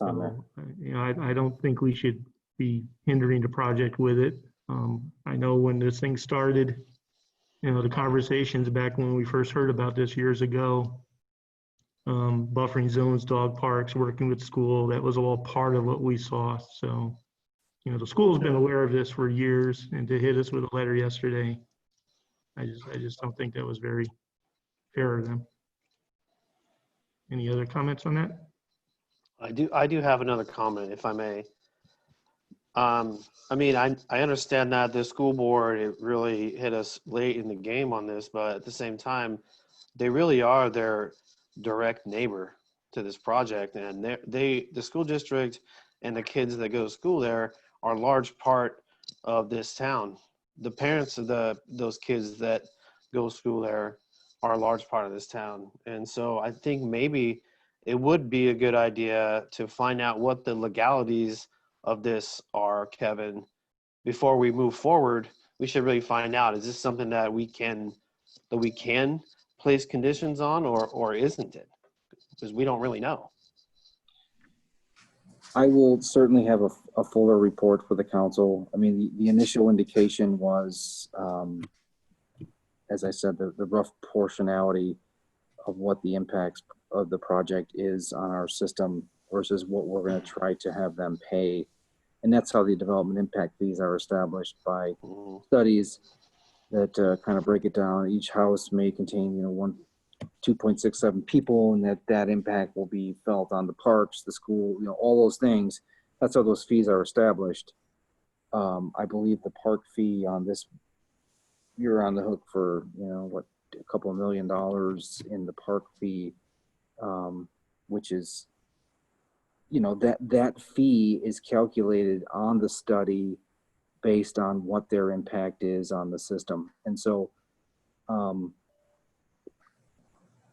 on there. You know, I don't think we should be hindering the project with it. I know when this thing started, you know, the conversations back when we first heard about this years ago, buffering zones, dog parks, working with school, that was all part of what we saw. So, you know, the school's been aware of this for years, and to hit us with a letter yesterday, I just don't think that was very fair of them. Any other comments on that? I do have another comment, if I may. I mean, I understand that the school board, it really hit us late in the game on this, but at the same time, they really are their direct neighbor to this project. And the school district and the kids that go to school there are a large part of this town. The parents of those kids that go to school there are a large part of this town. And so I think maybe it would be a good idea to find out what the legalities of this are, Kevin. Before we move forward, we should really find out, is this something that we can place conditions on, or isn't it? Because we don't really know. I will certainly have a fuller report for the council. I mean, the initial indication was, as I said, the rough proportionality of what the impacts of the project is on our system versus what we're going to try to have them pay. And that's how the development impact fees are established by studies that kind of break it down. Each house may contain, 2.67 people, and that impact will be felt on the parks, the school, all those things. That's how those fees are established. I believe the park fee on this, you're on the hook for, a couple of $1 million in the park fee, which is, that fee is calculated on the study based on what their impact is on the system. And so,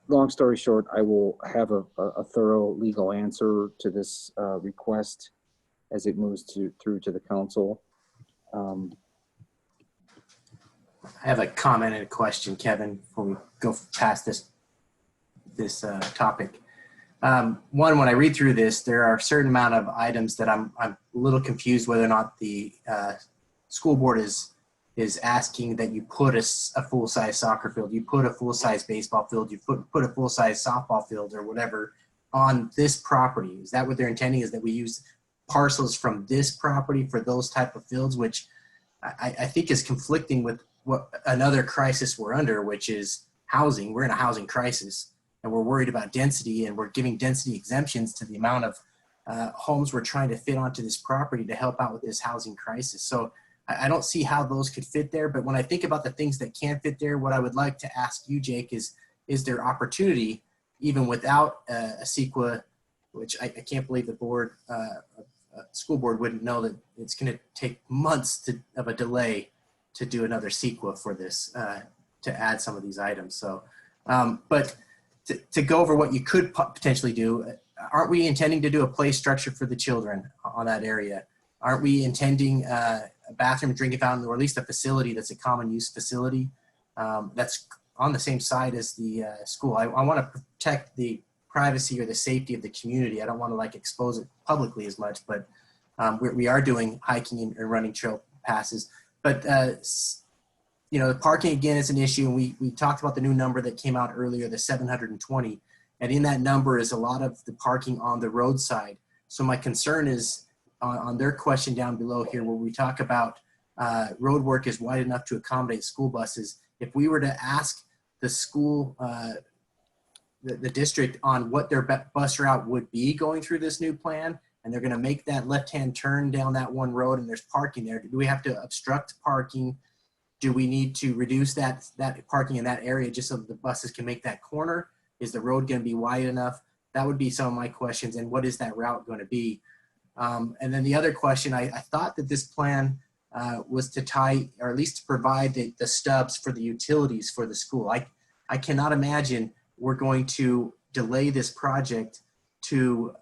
long story short, I will have a thorough legal answer to this request as it moves through to the council. I have a comment and a question, Kevin, before we go past this topic. One, when I read through this, there are a certain amount of items that I'm a little confused whether or not the school board is asking that you put a full-size soccer field, you put a full-size baseball field, you put a full-size softball field or whatever on this property. Is that what they're intending, is that we use parcels from this property for those type of fields, which I think is conflicting with what another crisis we're under, which is housing. We're in a housing crisis, and we're worried about density, and we're giving density exemptions to the amount of homes we're trying to fit onto this property to help out with this housing crisis. So I don't see how those could fit there. But when I think about the things that can fit there, what I would like to ask you, Jake, is there opportunity, even without a CEQA, which I can't believe the board, school board wouldn't know that it's going to take months of a delay to do another CEQA for this, to add some of these items. So, but to go over what you could potentially do, aren't we intending to do a play structure for the children on that area? Aren't we intending a bathroom, drinking fountain, or at least a facility that's a common use facility that's on the same side as the school? I want to protect the privacy or the safety of the community. I don't want to expose it publicly as much, but we are doing hiking and running trail passes. But the parking again is an issue, and we talked about the new number that came out earlier, the 720, and in that number is a lot of the parking on the roadside. So my concern is on their question down below here, where we talk about road work is wide enough to accommodate school buses. If we were to ask the school, the district on what their bus route would be going through this new plan, and they're going to make that left-hand turn down that one road and there's parking there, do we have to obstruct parking? Do we need to reduce that parking in that area just so that the buses can make that corner? Is the road going to be wide enough? That would be some of my questions. And what is that route going to be? And then the other question, I thought that this plan was to tie, or at least to provide the stubs for the utilities for the school. I cannot imagine we're going to delay this project to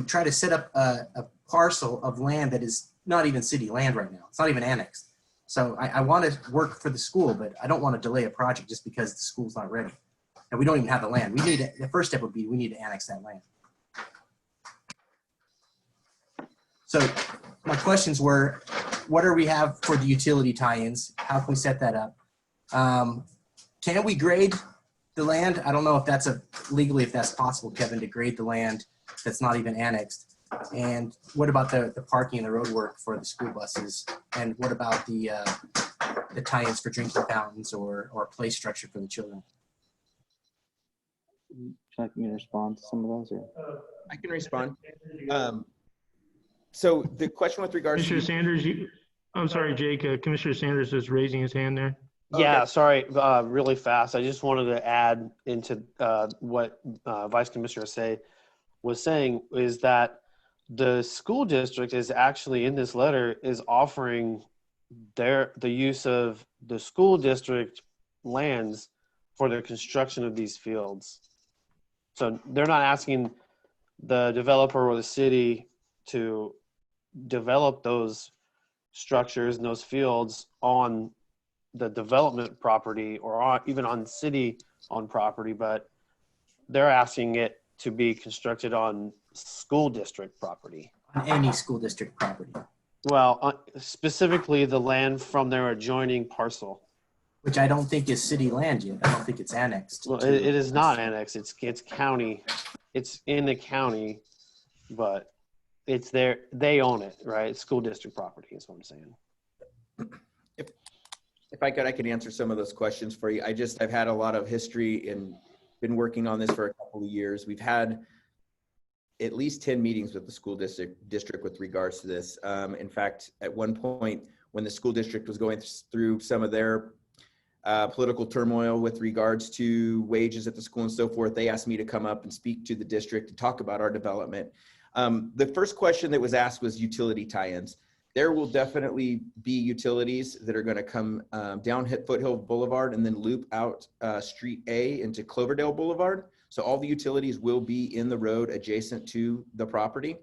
try to set up a parcel of land that is not even city land right now. It's not even annexed. So I want to work for the school, but I don't want to delay a project just because the school's not ready. And we don't even have the land. We need to, the first step would be we need to annex that land. So my questions were, what do we have for the utility tie-ins? How can we set that up? Can we grade the land? I don't know if that's legally, if that's possible, Kevin, to grade the land that's not even annexed. And what about the parking and the road work for the school buses? And what about the tie-ins for drinking fountains or play structure for the children? Would you like me to respond to some of those? Or? I can respond. So the question with regards Commissioner to Sanders, I'm sorry, Jake, Commissioner Sanders is raising his hand there. Yeah, sorry, really fast. I just wanted to add into what Vice Commissioner was saying is that the school district is actually in this letter is offering the use of the school district lands for the construction of these fields. So they're not asking the developer or the city to develop those structures and those fields on the development property or even on city-owned property, but they're asking it to be constructed on school district property. On any school district property. Well, specifically the land from their adjoining parcel. Which I don't think is city land yet. I don't think it's annexed. Well, it is not annexed. It's county. It's in the county, but it's there. They own it, right? It's school district property is what I'm saying. If I could answer some of those questions for you. I've had a lot of history and been working on this for a couple of years. We've had at least 10 meetings with the school district with regards to this. In fact, at one point when the school district was going through some of their political turmoil with regards to wages at the school and so forth, they asked me to come up and speak to the district and talk about our development. The first question that was asked was utility tie-ins. There will definitely be utilities that are going to come down Foothill Boulevard and then loop out Street A into Cloverdale Boulevard. So all the utilities will be in the road adjacent to the property.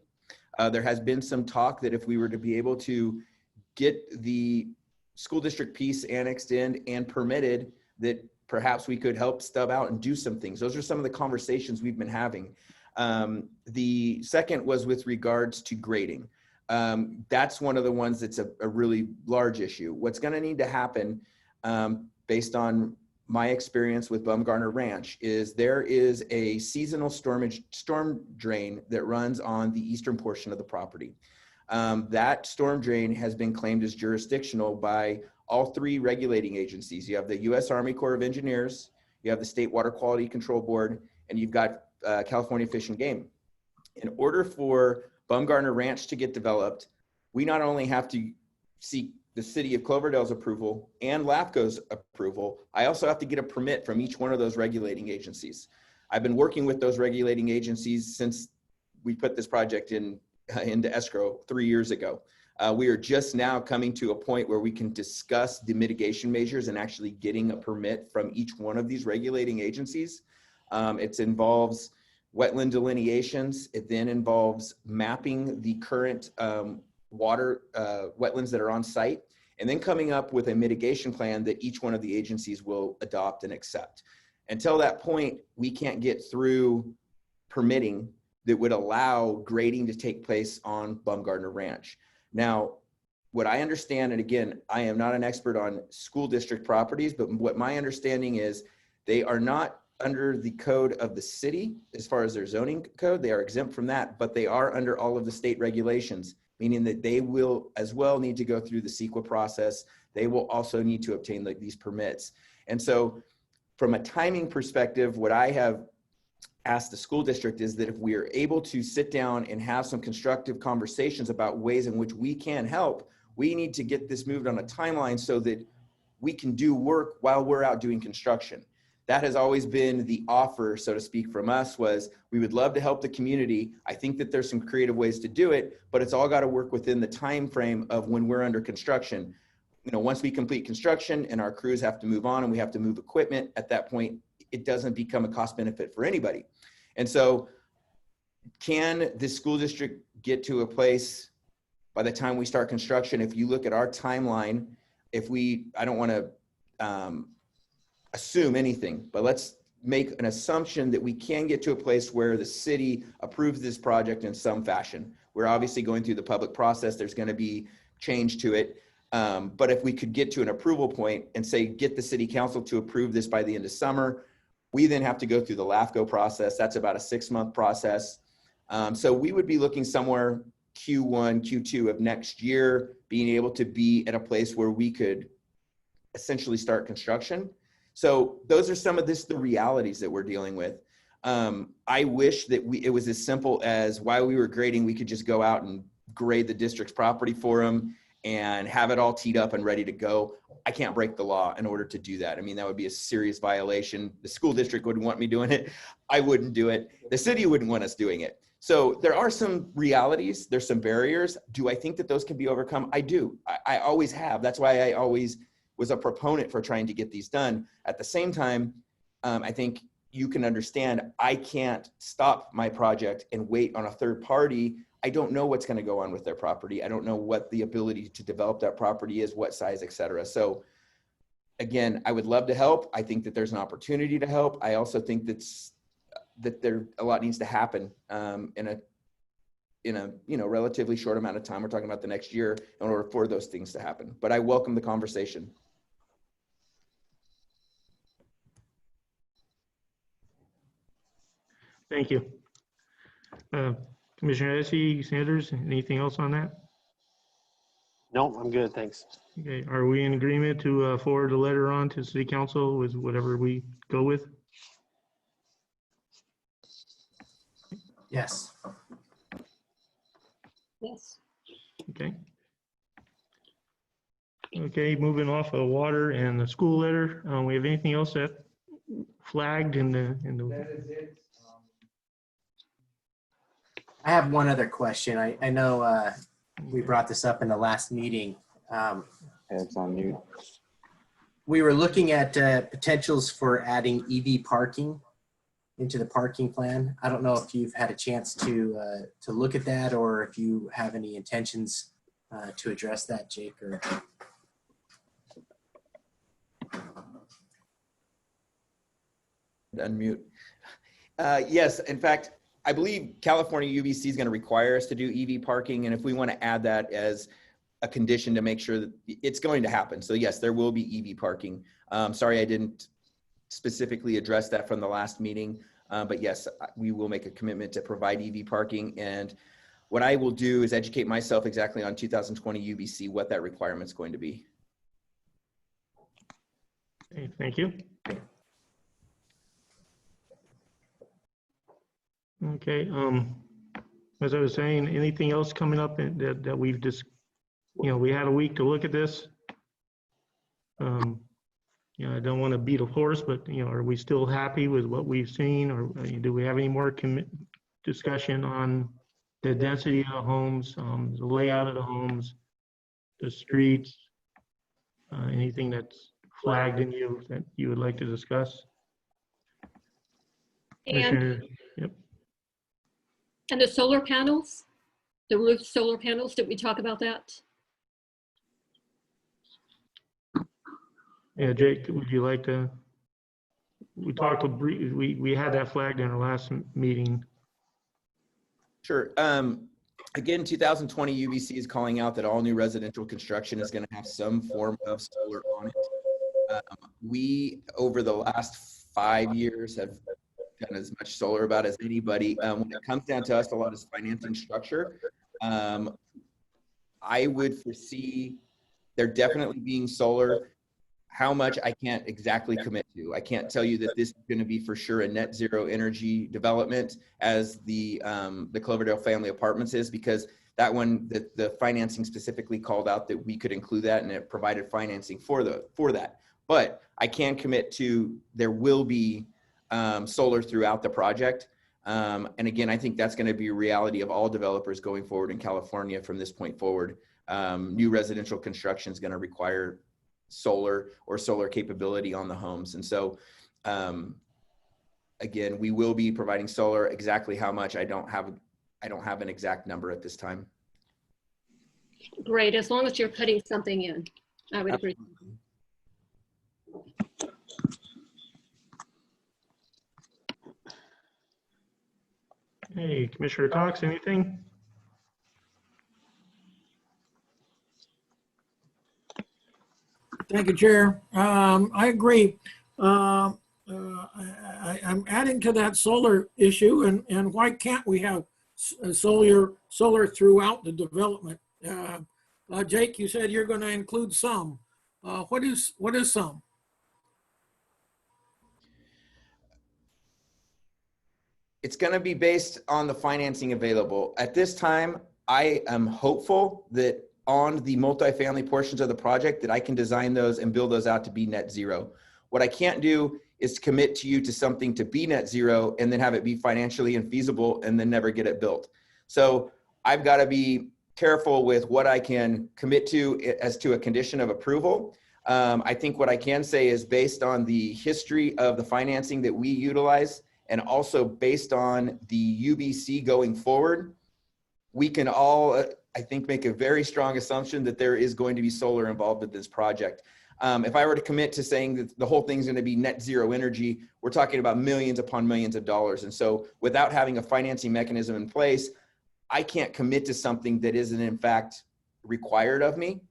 There has been some talk that if we were to be able to get the school district piece annexed in and permitted, that perhaps we could help stub out and do some things. Those are some of the conversations we've been having. The second was with regards to grading. That's one of the ones that's a really large issue. What's going to need to happen, based on my experience with Bumgarner Ranch, is there is a seasonal storm drain that runs on the eastern portion of the property. That storm drain has been claimed as jurisdictional by all three regulating agencies. You have the U.S. Army Corps of Engineers, you have the State Water Quality Control Board, and you've got California Fish and Game. In order for Bumgarner Ranch to get developed, we not only have to seek the city of Cloverdale's approval and LAFCO's approval, I also have to get a permit from each one of those regulating agencies. I've been working with those regulating agencies since we put this project into escrow 3 years ago. We are just now coming to a point where we can discuss the mitigation measures and actually getting a permit from each one of these regulating agencies. It involves wetland delineations. It then involves mapping the current water wetlands that are on site, and then coming up with a mitigation plan that each one of the agencies will adopt and accept. Until that point, we can't get through permitting that would allow grading to take place on Bumgarner Ranch. Now, what I understand, and again, I am not an expert on school district properties, but what my understanding is, they are not under the code of the city as far as their zoning code. They are exempt from that, but they are under all of the state regulations, meaning that they will as well need to go through the CEQA process. They will also need to obtain these permits. And so from a timing perspective, what I have asked the school district is that if we are able to sit down and have some constructive conversations about ways in which we can help, we need to get this moved on a timeline so that we can do work while we're out doing construction. That has always been the offer, so to speak, from us, was we would love to help the community. I think that there's some creative ways to do it, but it's all got to work within the time frame of when we're under construction. You know, once we complete construction and our crews have to move on and we have to move equipment, at that point, it doesn't become a cost benefit for anybody. And so can this school district get to a place by the time we start construction? If you look at our timeline, I don't want to assume anything, but let's make an assumption that we can get to a place where the city approves this project in some fashion. We're obviously going through the public process. There's going to be change to it. But if we could get to an approval point and say, get the city council to approve this by the end of summer, we then have to go through the LAFCO process. That's about a 6-month process. So we would be looking somewhere Q1, Q2 of next year, being able to be at a place where we could essentially start construction. So those are some of the realities that we're dealing with. I wish that it was as simple as while we were grading, we could just go out and grade the district's property for them and have it all teed up and ready to go. I can't break the law in order to do that. I mean, that would be a serious violation. The school district wouldn't want me doing it. I wouldn't do it. The city wouldn't want us doing it. So there are some realities. There's some barriers. Do I think that those can be overcome? I do. I always have. That's why I always was a proponent for trying to get these done. At the same time, I think you can understand I can't stop my project and wait on a third party. I don't know what's going to go on with their property. I don't know what the ability to develop that property is, what size, et cetera. So again, I would love to help. I think that there's an opportunity to help. I also think that there a lot needs to happen in a relatively short amount of time. We're talking about the next year in order for those things to happen. But I welcome the conversation. Thank you. Commissioner Essie, Sanders, anything else on that? No, I'm good, thanks. Okay, are we in agreement to forward the letter on to City Council with whatever we go with? Yes. Yes. Okay. Okay, moving off of water and the school letter, we have anything else that flagged in the? That is it. I have one other question. I know we brought this up in the last meeting. It's on mute. We were looking at potentials for adding EV parking into the parking plan. I don't know if you've had a chance to look at that, or if you have any intentions to address that, Jake. Or Unmute. Yes, in fact, I believe California UBC is going to require us to do EV parking, and if we want to add that as a condition to make sure that it's going to happen. So yes, there will be EV parking. Sorry, I didn't specifically address that from the last meeting, but yes, we will make a commitment to provide EV parking. And what I will do is educate myself exactly on 2020 UBC, what that requirement is going to be. Okay, thank you. Okay, as I was saying, anything else coming up that we've just, we had a week to look at this. I don't want to beat a horse, but are we still happy with what we've seen, or do we have any more discussion on the density of the homes, the layout of the homes, the streets, anything that's flagged in you that you would like to discuss? And, yep. and the solar panels, the roof solar panels, did we talk about that? Yeah, Jake, would you like to? We talked. We had that flagged in our last meeting. Sure. Again, 2020 UBC is calling out that all new residential construction is going to have some form of solar on it. We, over the last 5 years have done as much solar about as anybody. When it comes down to us, a lot is financing structure. I would foresee there definitely being solar. How much I can't exactly commit to. I can't tell you that this is going to be for sure a net zero energy development as the Cloverdale family apartments is, because that one, the financing specifically called out that we could include that, and it provided financing for that. But I can commit to there will be solar throughout the project. And again, I think that's going to be a reality of all developers going forward in California from this point forward. New residential construction is going to require solar or solar capability on the homes. And so, again, we will be providing solar. Exactly how much, I don't have an exact number at this time. Great, as long as you're putting something in, I would agree. Hey, Commissioner Cox, anything? Thank you, Chair. I agree. I'm adding to that solar issue, and why can't we have solar throughout the development? Jake, you said you're going to include some. What is some? It's going to be based on the financing available. At this time, I am hopeful that on the multifamily portions of the project that I can design those and build those out to be net zero. What I can't do is commit to you to something to be net zero and then have it be financially infeasible and then never get it built. So I've got to be careful with what I can commit to as to a condition of approval. I think what I can say is based on the history of the financing that we utilize, and also based on the UBC going forward, we can all, I think, make a very strong assumption that there is going to be solar involved with this project. If I were to commit to saying that the whole thing's going to be net zero energy, we're talking about millions upon millions of dollars. And so without having a financing mechanism in place, I can't commit to something that isn't in fact required of me.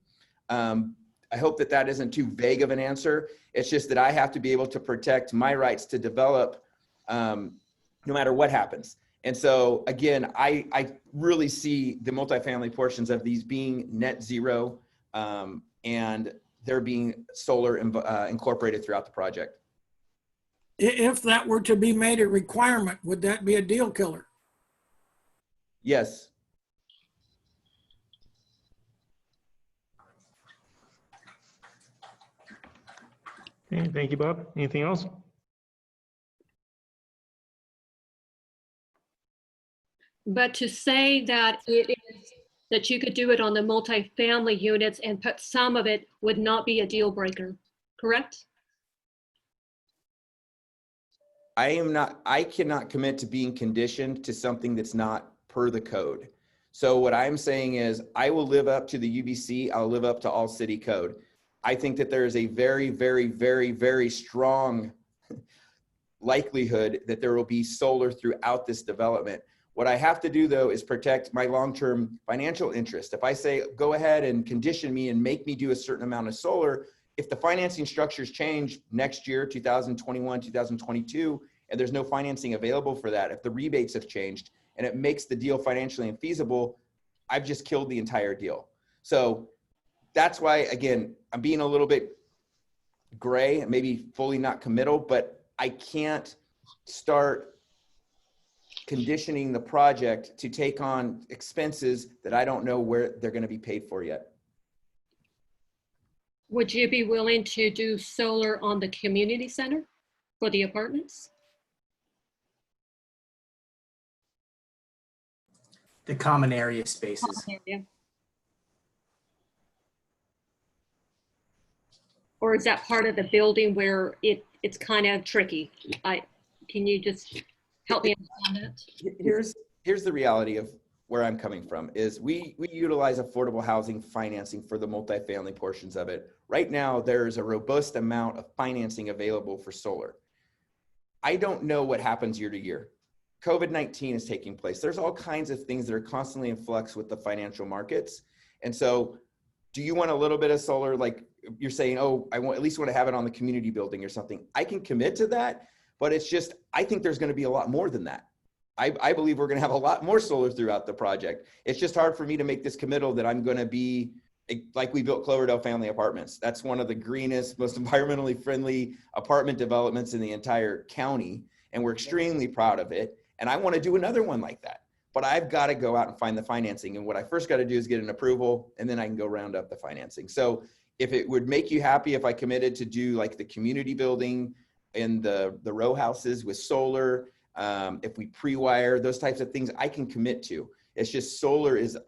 I hope that that isn't too vague of an answer. It's just that I have to be able to protect my rights to develop no matter what happens. And so again, I really see the multifamily portions of these being net zero, and there being solar incorporated throughout the project. If that were to be made a requirement, would that be a deal killer? Yes. Okay, thank you, Bob. Anything else? But to say that it is, that you could do it on the multifamily units and put some of it would not be a deal breaker, correct? I cannot commit to being conditioned to something that's not per the code. So what I'm saying is I will live up to the UBC, I'll live up to all city code. I think that there is a very, very, very, very strong likelihood that there will be solar throughout this development. What I have to do though is protect my long-term financial interest. If I say, go ahead and condition me and make me do a certain amount of solar, if the financing structures change next year, 2021, 2022, and there's no financing available for that, if the rebates have changed and it makes the deal financially infeasible, I've just killed the entire deal. So that's why, again, I'm being a little bit gray, maybe fully not committal, but I can't start conditioning the project to take on expenses that I don't know where they're going to be paid for yet. Would you be willing to do solar on the community center for the apartments? The common area spaces. Yeah. Or is that part of the building where it's kind of tricky? Can you just help me understand that? Here's the reality of where I'm coming from is we utilize affordable housing financing for the multifamily portions of it. Right now, there's a robust amount of financing available for solar. I don't know what happens year to year. COVID-19 is taking place. There's all kinds of things that are constantly in flux with the financial markets. And so do you want a little bit of solar? Like you're saying, oh, at least want to have it on the community building or something. I can commit to that. but it's just, I think there's going to be a lot more than that. I believe we're going to have a lot more solar throughout the project. It's just hard for me to make this committal that I'm going to be like we built Cloverdale Family Apartments. That's one of the greenest, most environmentally friendly apartment developments in the entire county. And we're extremely proud of it. And I want to do another one like that. But I've got to go out and find the financing. And what I first got to do is get an approval, and then I can go round up the financing. So if it would make you happy if I committed to do like the community building and the row houses with solar, if we pre-wire, those types of things I can commit to. It's just solar is,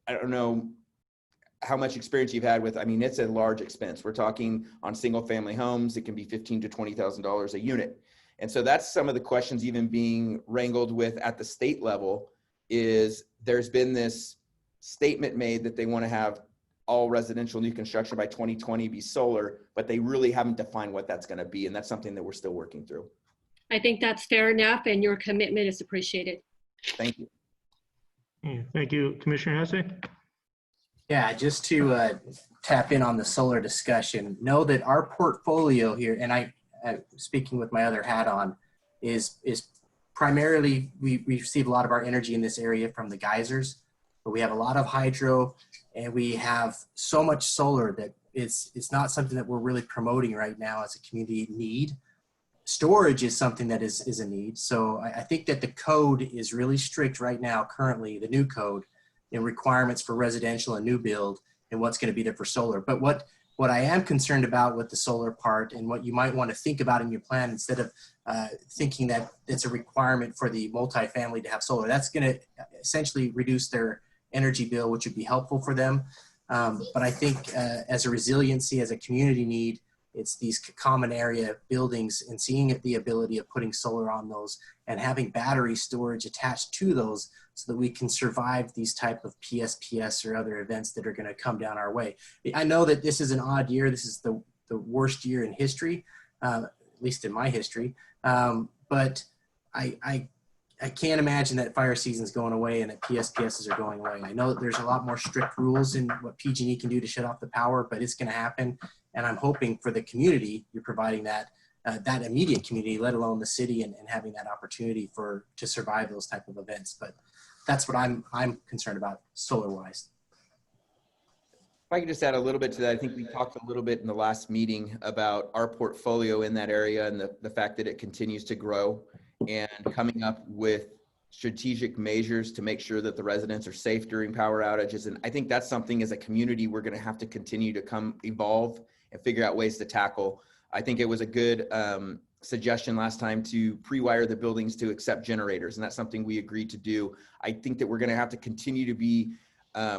I don't know how much experience you've had with, I mean, it's a large expense. We're talking on single family homes, it can be $15,000 to $20,000 a unit. And so that's some of the questions even being wrangled with at the state level. Is there's been this statement made that they want to have all residential new construction by 2020 be solar, but they really haven't defined what that's going to be. And that's something that we're still working through. I think that's fair enough, and your commitment is appreciated. Thank you. Yeah, thank you. Commissioner Hasse? Yeah, just to tap in on the solar discussion, know that our portfolio here, and I speaking with my other hat on, is primarily, we receive a lot of our energy in this area from the geysers, but we have a lot of hydro, and we have so much solar that it's not something that we're really promoting right now as a community need. Storage is something that is a need. So I think that the code is really strict right now, currently, the new code, in requirements for residential and new build and what's going to be there for solar. But what I am concerned about with the solar part, and what you might want to think about in your plan, instead of thinking that it's a requirement for the multifamily to have solar, that's going to essentially reduce their energy bill, which would be helpful for them. But I think as a resiliency, as a community need, it's these common area buildings and seeing the ability of putting solar on those and having battery storage attached to those so that we can survive these type of PSPS or other events that are going to come down our way. I know that this is an odd year. This is the worst year in history, at least in my history. But I can't imagine that fire season's going away and that PSPSs are going away. I know that there's a lot more strict rules in what PG&E can do to shut off the power, but it's going to happen. And I'm hoping for the community, you're providing that immediate community, let alone the city, and having that opportunity to survive those type of events. But that's what I'm concerned about solar wise. If I could just add a little bit to that, I think we talked a little bit in the last meeting about our portfolio in that area and the fact that it continues to grow, and coming up with strategic measures to make sure that the residents are safe during power outages. And I think that's something as a community we're going to have to continue to evolve and figure out ways to tackle. I think it was a good suggestion last time to pre-wire the buildings to accept generators, and that's something we agreed to do. I think that we're going to have to continue to be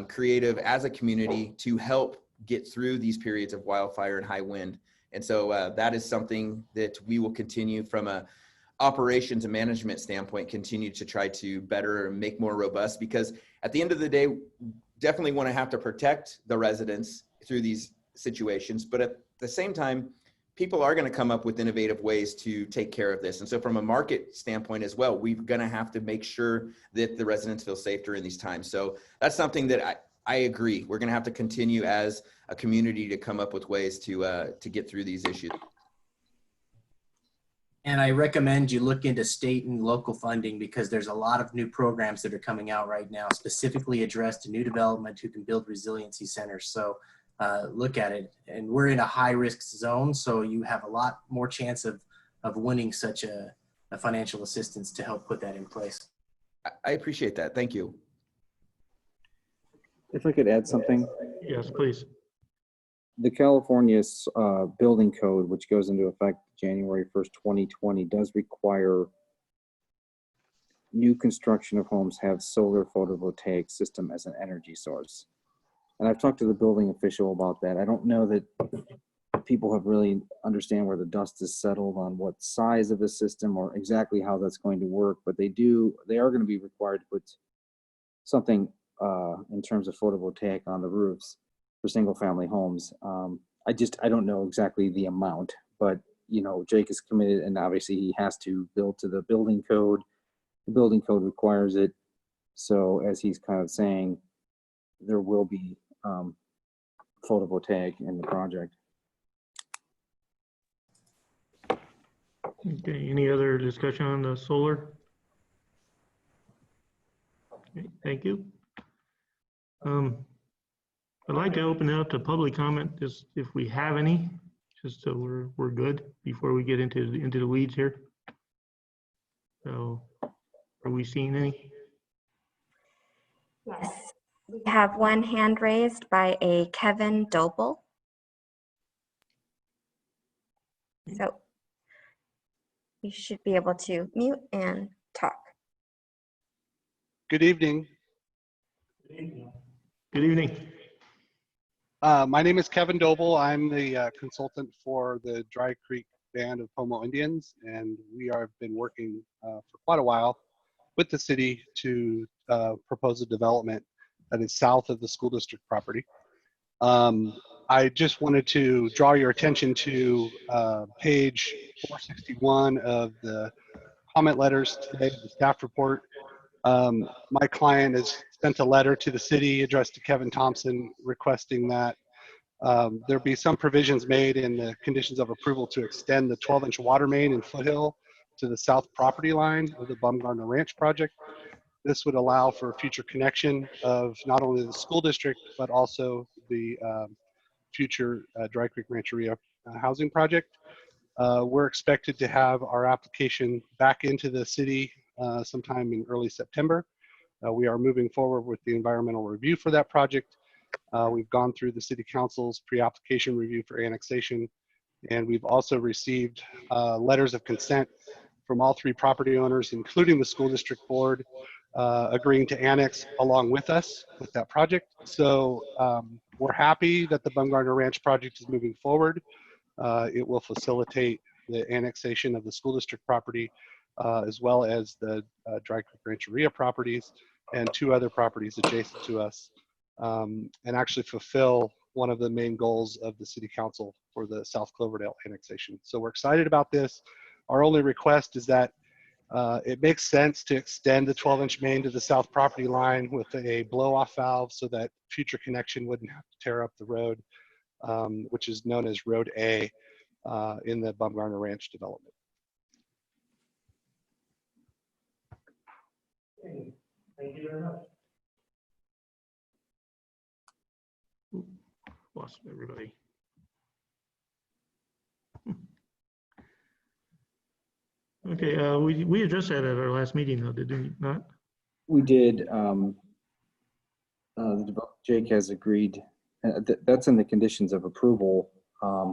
creative as a community to help get through these periods of wildfire and high wind. And so that is something that we will continue from a operations and management standpoint, continue to try to better and make more robust, because at the end of the day, definitely want to have to protect the residents through these situations. But at the same time, people are going to come up with innovative ways to take care of this. And so from a market standpoint as well, we're going to have to make sure that the residents feel safe during these times. So that's something that I agree. We're going to have to continue as a community to come up with ways to get through these issues. And I recommend you look into state and local funding, because there's a lot of new programs that are coming out right now, specifically addressed to new development who can build resiliency centers. So look at it. And we're in a high risk zone, so you have a lot more chance of winning such a financial assistance to help put that in place. I appreciate that. Thank you. If I could add something. Yes, please. The California building code, which goes into effect January 1st, 2020, does require new construction of homes have solar photovoltaic system as an energy source. And I've talked to the building official about that. I don't know that people have really understand where the dust is settled on what size of a system or exactly how that's going to work, but they are going to be required to put something in terms of photovoltaic on the roofs for single family homes. I don't know exactly the amount, but you know, Jake is committed, and obviously he has to build to the building code. The building code requires it. So as he's kind of saying, there will be photovoltaic in the project. Okay, any other discussion on the solar? Okay, thank you. I'd like to open it up to public comment, just if we have any, just so we're good before we get into the weeds here. So, are we seeing any? Yes, we have one hand raised by a Kevin Doble. So you should be able to mute and talk. Good evening. Good evening. My name is Kevin Doble. I'm the consultant for the Dry Creek Band of Pomo Indians, and we have been working for quite a while with the city to propose a development that is south of the school district property. I just wanted to draw your attention to page 461 of the comment letters today, the staff report. My client has sent a letter to the city addressed to Kevin Thompson requesting that there be some provisions made in the conditions of approval to extend the 12-inch water main in Foothill to the south property line of the Bumgarner Ranch project. This would allow for future connection of not only the school district, but also the future Dry Creek Rancheria housing project. We're expected to have our application back into the city sometime in early September. We are moving forward with the environmental review for that project. We've gone through the city council's pre-application review for annexation, and we've also received letters of consent from all three property owners, including the school district board, agreeing to annex along with us with that project. So we're happy that the Bumgarner Ranch project is moving forward. It will facilitate the annexation of the school district property, as well as the Dry Creek Rancheria properties and two other properties adjacent to us, and actually fulfill one of the main goals of the city council for the South Cloverdale annexation. So we're excited about this. Our only request is that it makes sense to extend the 12-inch main to the south property line with a blow-off valve so that future connection wouldn't have to tear up the road, which is known as Road A in the Bumgarner Ranch development. Thank you very much. Lost everybody. Okay, we addressed that at our last meeting, though, did we not? We did. Jake has agreed. That's in the conditions of approval.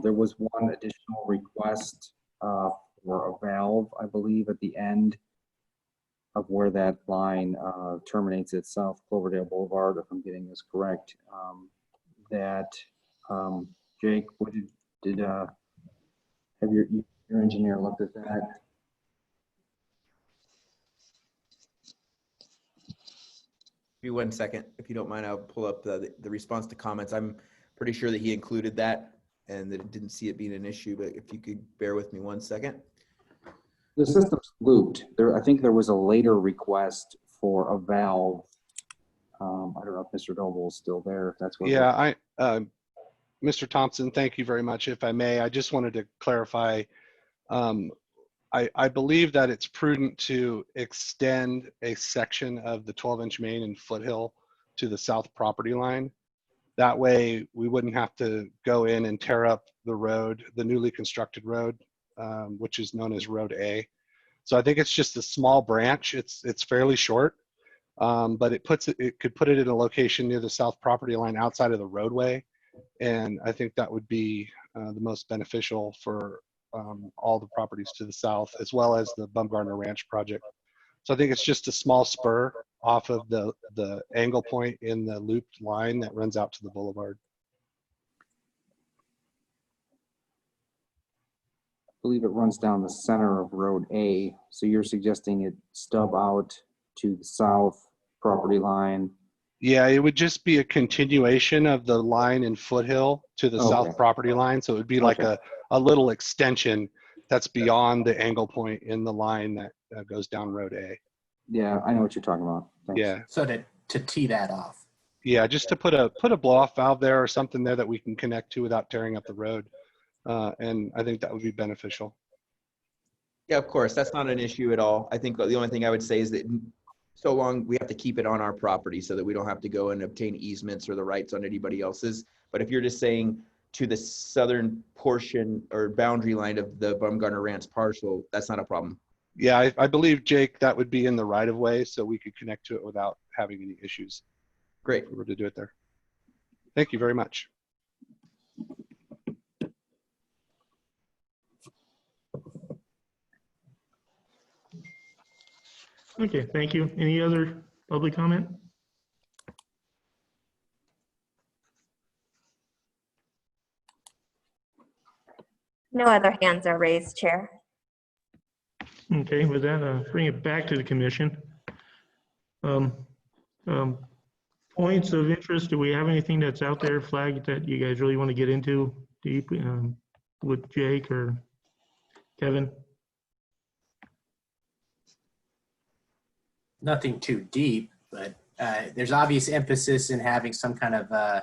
There was one additional request for a valve, I believe, at the end of where that line terminates at South Cloverdale Boulevard, if I'm getting this correct. Jake, what did have your engineer looked at that? Give me 1 second, if you don't mind. I'll pull up the response to comments. I'm pretty sure that he included that and that it didn't see it being an issue, but if you could bear with me 1 second. The system's looped. I think there was a later request for a valve. I don't know if Mr. Doble is still there. If that's what. Yeah, Mr. Thompson, thank you very much. If I may, I just wanted to clarify. I believe that it's prudent to extend a section of the 12-inch main in Foothill to the south property line. That way, we wouldn't have to go in and tear up the road, the newly constructed road, which is known as Road A. So I think it's just a small branch. It's fairly short, but it could put it in a location near the south property line outside of the roadway, and I think that would be the most beneficial for all the properties to the south, as well as the Bumgarner Ranch project. So I think it's just a small spur off of the angle point in the looped line that runs out to the boulevard. I believe it runs down the center of Road A. So you're suggesting it stub out to the south property line? Yeah, it would just be a continuation of the line in Foothill to the south property line. So it would be like a little extension that's beyond the angle point in the line that goes down Road A. Yeah, I know what you're talking about. Thanks. Yeah. So to tee that off. Yeah, just to put a blow off valve there or something there that we can connect to without tearing up the road. And I think that would be beneficial. Yeah, of course, that's not an issue at all. I think the only thing I would say is that so long we have to keep it on our property so that we don't have to go and obtain easements or the rights on anybody else's. But if you're just saying to the southern portion or boundary line of the Baumgartner Ranch parcel, that's not a problem. Yeah, I believe, Jake, that would be in the right of way, so we could connect to it without having any issues. Great. If we were to do it there. Thank you very much. Okay, thank you. Any other public comment? No other hands are raised, Chair. Okay, with that, bring it back to the commission. Um, um, Points of interest, do we have anything that's out there flagged that you guys really want to get into deep with Jake or Kevin? Nothing too deep, but there's obvious emphasis in having some kind of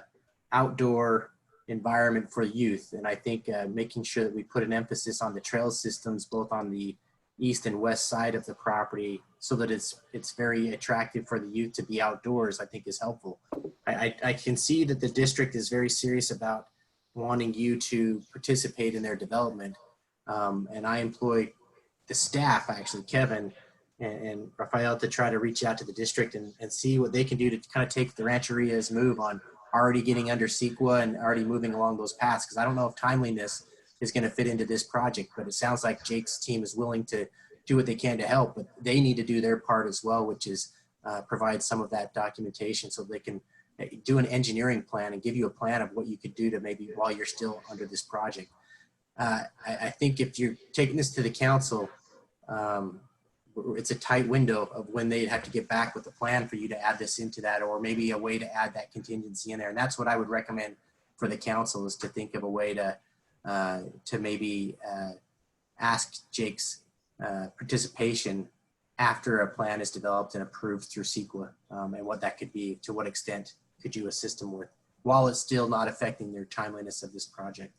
outdoor environment for youth. And I think making sure that we put an emphasis on the trail systems, both on the east and west side of the property, so that it's very attractive for the youth to be outdoors, I think is helpful. I can see that the district is very serious about wanting you to participate in their development. And I employ the staff, actually, Kevin and Rafael, to try to reach out to the district and see what they can do to kind of take the Rancheria's move on already getting under CEQA and already moving along those paths. Because I don't know if timeliness is going to fit into this project, but it sounds like Jake's team is willing to do what they can to help, but they need to do their part as well, which is provide some of that documentation so they can do an engineering plan and give you a plan of what you could do to maybe while you're still under this project. I think if you're taking this to the council, it's a tight window of when they'd have to get back with a plan for you to add this into that, or maybe a way to add that contingency in there. And that's what I would recommend for the council, is to think of a way to maybe ask Jake's participation after a plan is developed and approved through CEQA, and what that could be, to what extent could you assist them with, while it's still not affecting their timeliness of this project.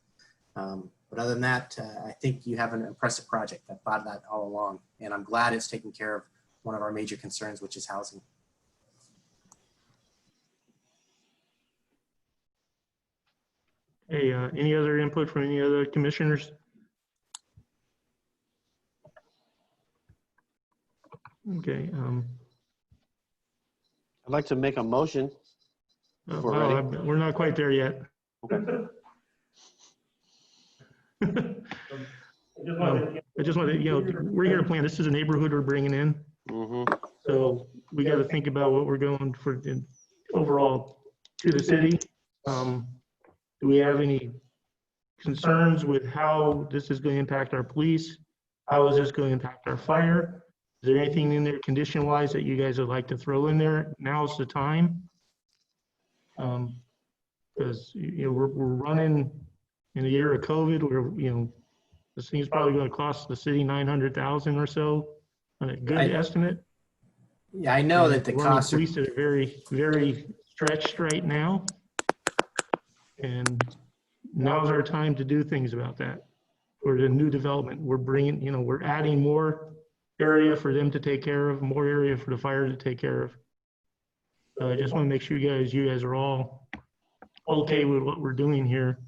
But other than that, I think you have an impressive project. I've thought of that all along, and I'm glad it's taking care of one of our major concerns, which is housing. Hey, any other input from any other commissioners? Okay. I'd like to make a motion. If we're Well, ready. we're not quite there yet. Okay. I just want to, we're here to plan. This is a neighborhood we're bringing in. Mm-hmm. So we got to think about what we're going for overall to the city. Do we have any concerns with how this is going to impact our police? How is this going to impact our fire? Is there anything in there condition-wise that you guys would like to throw in there? Now's the time. Because we're running in a year of COVID, where this thing's probably going to cost the city $900,000 or so, on a good estimate. Yeah, I know that the costs are. Police are very, very stretched right now, and now's our time to do things about that. For the new development, we're bringing, we're adding more area for them to take care of, more area for the fire to take care of. I just want to make sure you guys are all okay with what we're doing here.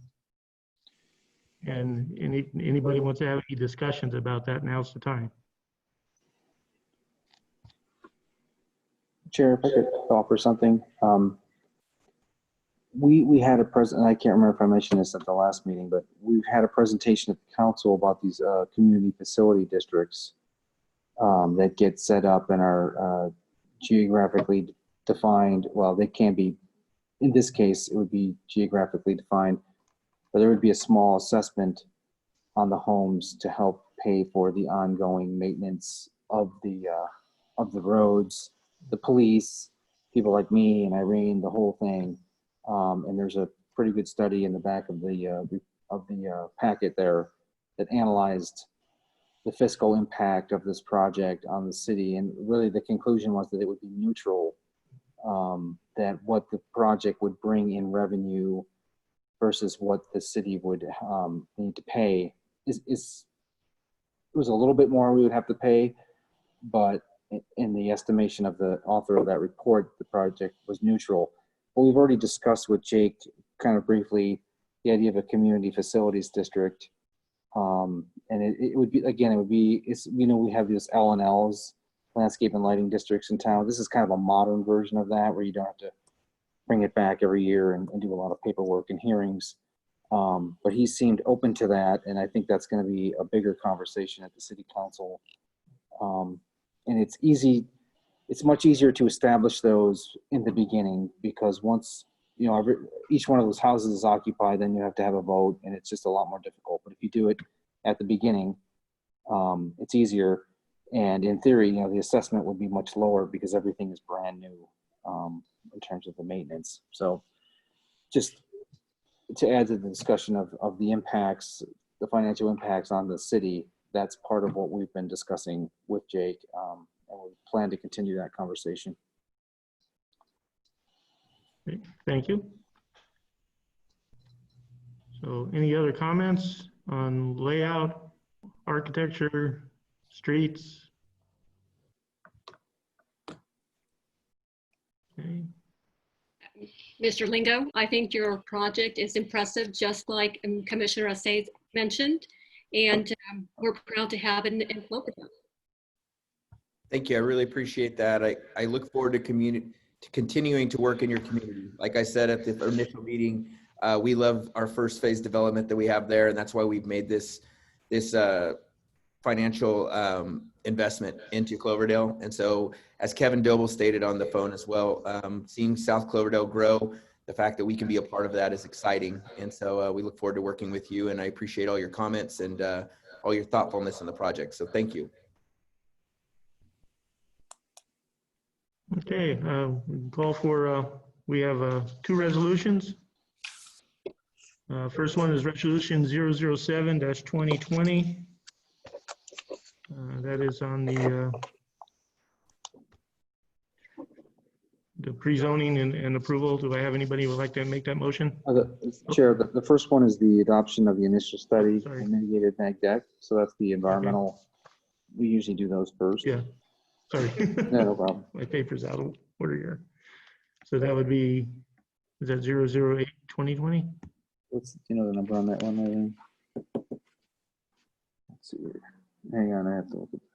And anybody wants to have any discussions about that, now's the time. Chair, if I could offer something. We had a present, I can't remember if I mentioned this at the last meeting, but we've had a presentation at the council about these community facility districts that get set up and are geographically defined. Well, they can be, in this case, it would be geographically defined, but there would be a small assessment on the homes to help pay for the ongoing maintenance of the roads, the police, people like me and Irene, the whole thing. And there's a pretty good study in the back of the packet there that analyzed the fiscal impact of this project on the city. And really the conclusion was that it would be neutral, that what the project would bring in revenue versus what the city would need to pay is was a little bit more we would have to pay, but in the estimation of the author of that report, the project was neutral. But we've already discussed with Jake kind of briefly the idea of a community facilities district. And it would be, again, it would be, it's, you know, we have these L&Ls, landscape and lighting districts in town. This is kind of a modern version of that, where you don't have to bring it back every year and do a lot of paperwork and hearings. But he seemed open to that, and I think that's going to be a bigger conversation at the city council. And it's easy, it's much easier to establish those in the beginning, because once, you know, each one of those houses is occupied, then you have to have a vote, and it's just a lot more difficult. But if you do it at the beginning, it's easier. And in theory, you know, the assessment would be much lower because everything is brand new in terms of the maintenance. So just to add to the discussion of the impacts, the financial impacts on the city, that's part of what we've been discussing with Jake, and we plan to continue that conversation. Okay, thank you. So any other comments on layout, architecture, streets? Okay. Mr. Lingo, I think your project is impressive, just like Commissioner Assay mentioned, and we're proud to have it in Cloverdale. Thank you. I really appreciate that. I look forward to continuing to work in your community. Like I said at the initial meeting, we love our first phase development that we have there, and that's why we've made this financial investment into Cloverdale. And so, as Kevin Doble stated on the phone as well, seeing South Cloverdale grow, the fact that we can be a part of that is exciting. And so we look forward to working with you, and I appreciate all your comments and all your thoughtfulness in the project. So thank you. Okay, call for, we have 2 resolutions. First one is resolution 007-2020. That is on the pre-zoning and approval. Do I have anybody who would like to make that motion? Chair, the first one is the adoption of the initial study Sorry. and mitigated neg deck. So that's the environmental. Okay. We usually do those first. Yeah, sorry. No problem. My paper's out of order here. So that would be, is that 008-2020? What's, do you know the number on that one, Eileen? Let's see here. Hang on, I have to look at that.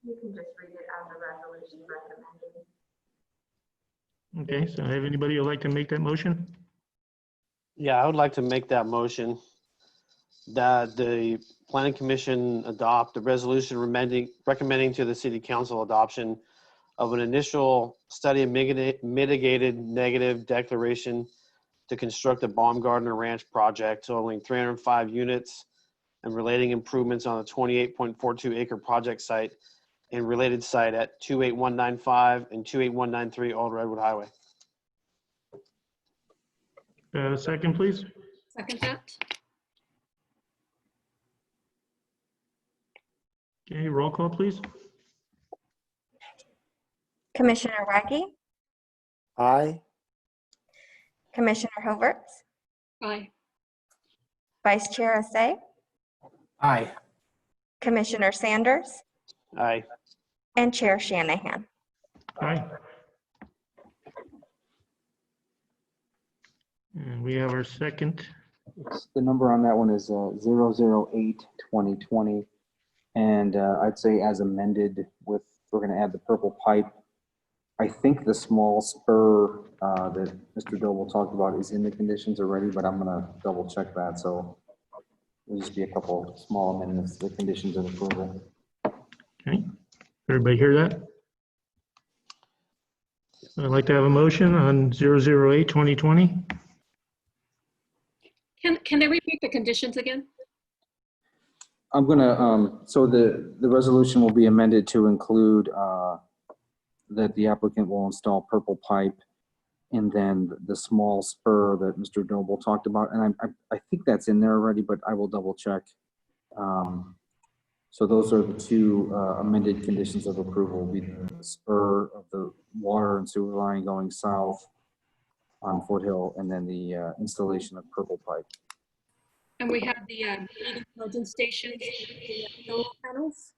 You can just read it as a resolution recommended. Okay, so have anybody who'd like to make that motion? Yeah, I would like to make that motion that the Planning Commission adopt a resolution recommending to the City Council adoption of an initial study of mitigated negative declaration to construct a Baumgartner Ranch project totaling 305 units and relating improvements on a 28.42 acre project site and related site at 28195 and 28193 Old Redwood Highway. Second, please. Second that. Okay, roll call, please. Commissioner Wacky, Aye. Commissioner Hoverts, Aye. Vice Chair Assay, Aye. Commissioner Sanders, Aye. and Chair Shanahan. Aye. And we have our second. The number on that one is 008-2020. And I'd say as amended with, we're going to add the purple pipe. I think the small spur that Mr. Doble talked about is in the conditions already, but I'm going to double check that. So there'll just be a couple small amendments to the conditions of approval. Okay, everybody hear that? I'd like to have a motion on 008-2020. Can they repeat the conditions again? I'm gonna, so the resolution will be amended to include that the applicant will install purple pipe and then the small spur that Mr. Noble talked about. And I think that's in there already, but I will double check. So those are the 2 amended conditions of approval, will be the spur of the water and sewer line going south on Fort Hill, and then the installation of purple pipe. And we have the EV charging stations, the solar panels,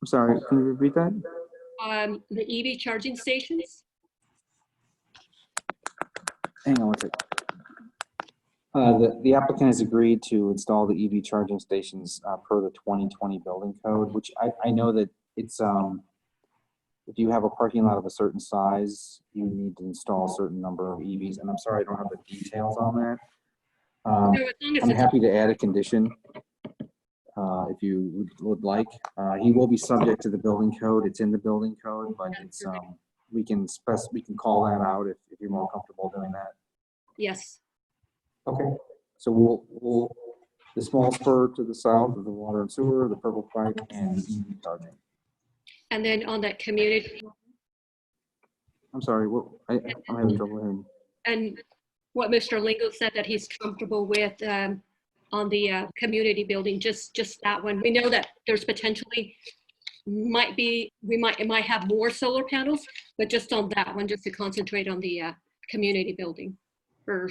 I'm sorry, can you repeat that? the EV charging stations. Hang on one second. The applicant has agreed to install the EV charging stations per the 2020 building code, which I know that it's, if you have a parking lot of a certain size, you need to install a certain number of EVs. And I'm sorry, I don't have the details on that. So as long as I'm it's happy to add a condition if you would like. He will be subject to the building code. It's in the building code, but it's we can call that out if you're more comfortable doing that. yes. Okay, so we'll the small spur to the south of the water and sewer, the purple pipe, and EV charging. And then on that community, I'm sorry, I'm having trouble hearing. and what Mr. Lingo said that he's comfortable with on the community building, just that one. We know that there's potentially it might have more solar panels, but just on that one, just to concentrate on the community building for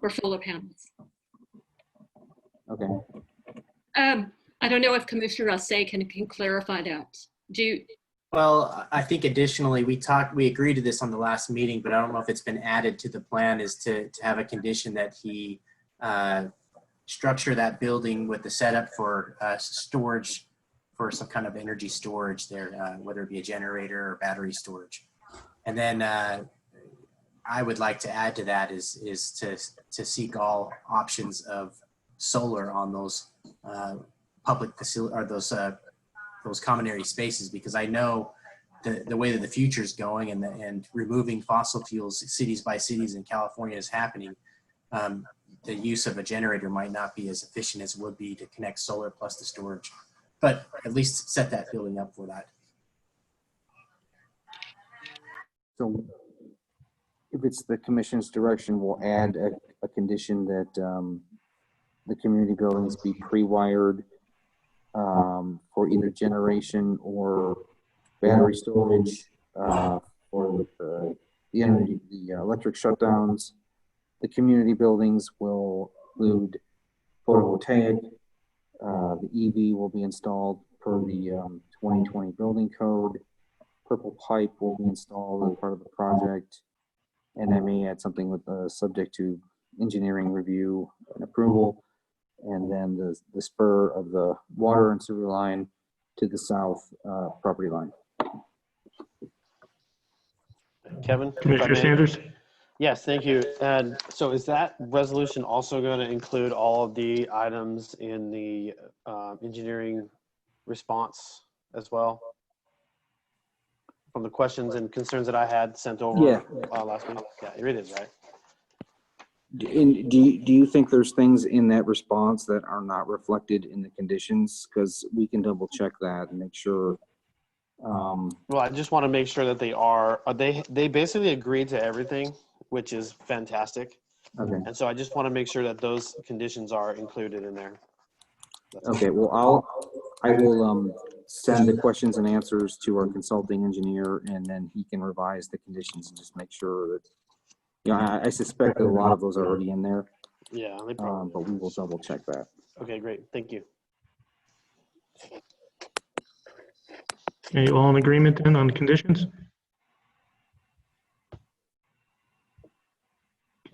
solar panels. Okay. I don't know if Commissioner Say can clarify that. Well, I think additionally, we agreed to this on the last meeting, but I don't know if it's been added to the plan, is to have a condition that he structure that building with the setup for storage, for some kind of energy storage there, whether it be a generator or battery storage. And then I would like to add to that is to seek all options of solar on those public facility, or those common area spaces, because I know the way that the future is going and removing fossil fuels cities by cities in California is happening. The use of a generator might not be as efficient as it would be to connect solar plus the storage, but at least set that building up for that. So if it's the commission's direction, we'll add a condition that the community buildings be pre-wired for either generation or battery storage for the energy, the electric shutdowns. The community buildings will include photovoltaic. The EV will be installed per the 2020 building code. Purple pipe will be installed as part of the project. And I may add something with subject to engineering review and approval. And then the spur of the water and sewer line to the south property line. Kevin? if I Commissioner may? Sanders? Yes, thank you. And so is that resolution also going to include all of the items in the engineering response as well? From the questions and concerns that I had sent over last week? Yeah, it is, right? Do you think there's things in that response that are not reflected in the conditions? Because we can double check that and make sure. Well, I just want to make sure that they are. They basically agreed to everything, which is fantastic. Okay. And so I just want to make sure that those conditions are included in there. Okay. Well, I will send the questions and answers to our consulting engineer, and then he can revise the conditions and just make sure that. I suspect that a lot of those are already in there. Yeah, they probably. But we will double check that. Okay, great. Thank you. Okay, all in agreement then on the conditions?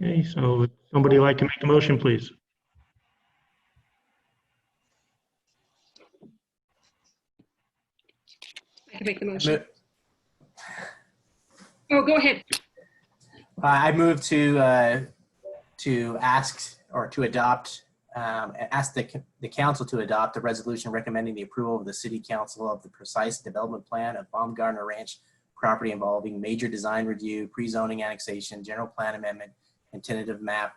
Okay, so would somebody like to make the motion, please? I can make the motion. Oh, go ahead. I move to ask or to adopt, ask the council to adopt a resolution recommending the approval of the city council of the precise development plan of Baumgartner Ranch property involving major design review, pre-zoning annexation, general plan amendment, and tentative map.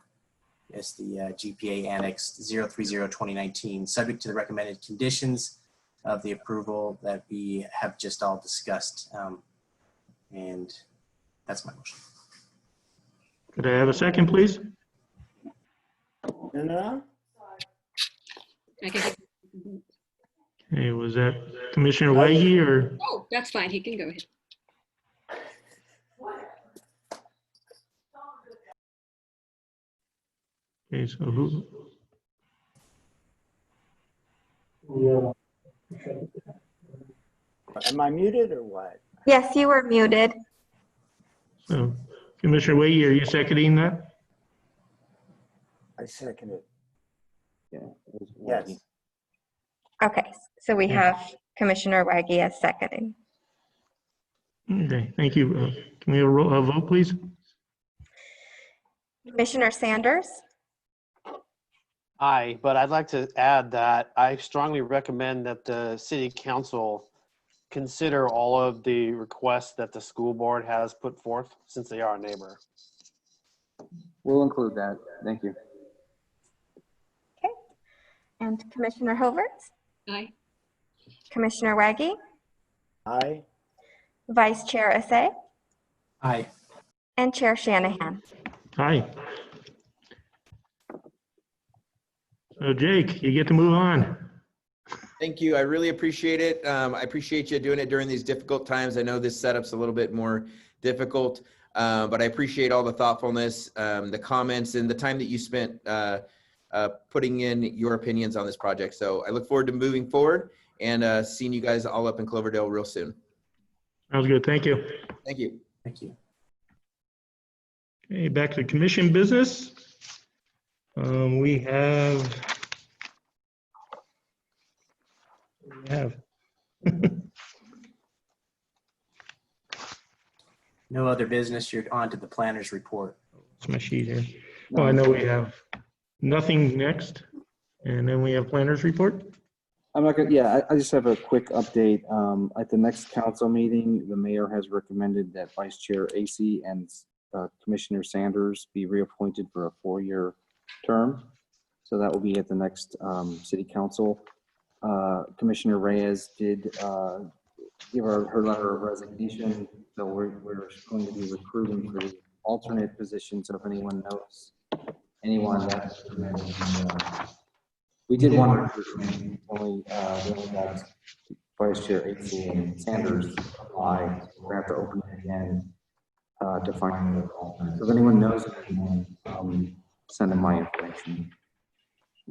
It's the GPA Annex 030-2019, subject to the recommended conditions of the approval that we have just all discussed. And that's my motion. Could I have a second, please? I can, Okay, was that Commissioner Leahy or? oh, that's fine. He can go ahead. Okay, so who? Am I muted or what? Yes, you were muted. So Commissioner Wade, are you seconding that? I second it. Yeah, it was Yes. Waggy. Okay, so we Yeah. have Commissioner Waggy as seconding. Okay, thank you. Can we have a vote, please? Commissioner Sanders, Aye, but I'd like to add that I strongly recommend that the city council consider all of the requests that the school board has put forth since they are a neighbor. We'll include that. Thank you. and Commissioner Hoverts, Aye. Commissioner Waggy, Aye. Vice Chair Assay, Aye. and Chair Shanahan. Hi. So Jake, you get to move on. Thank you. I really appreciate it. I appreciate you doing it during these difficult times. I know this setup's a little bit more difficult, but I appreciate all the thoughtfulness, the comments, and the time that you spent putting in your opinions on this project. So I look forward to moving forward and seeing you guys all up in Cloverdale real soon. Sounds good. Thank you. Thank you. Thank you. Okay, back to commission business. We have. No other business. You're on to the planner's report. It's my sheet here. Oh, I know we have nothing next, and then we have planners report. I'm not gonna, yeah, I just have a quick update. At the next council meeting, the mayor has recommended that Vice Chair AC and Commissioner Sanders be reappointed for a 4-year term. So that will be at the next city council. Commissioner Reyes did give her letter of resignation. So we're going to be recruiting for the alternate position. So if anyone knows anyone that's we did one recruitment, only got Vice Chair AC and Sanders apply. So we're going to have to open it again to find another alternate. So if anyone knows anyone, send them my information.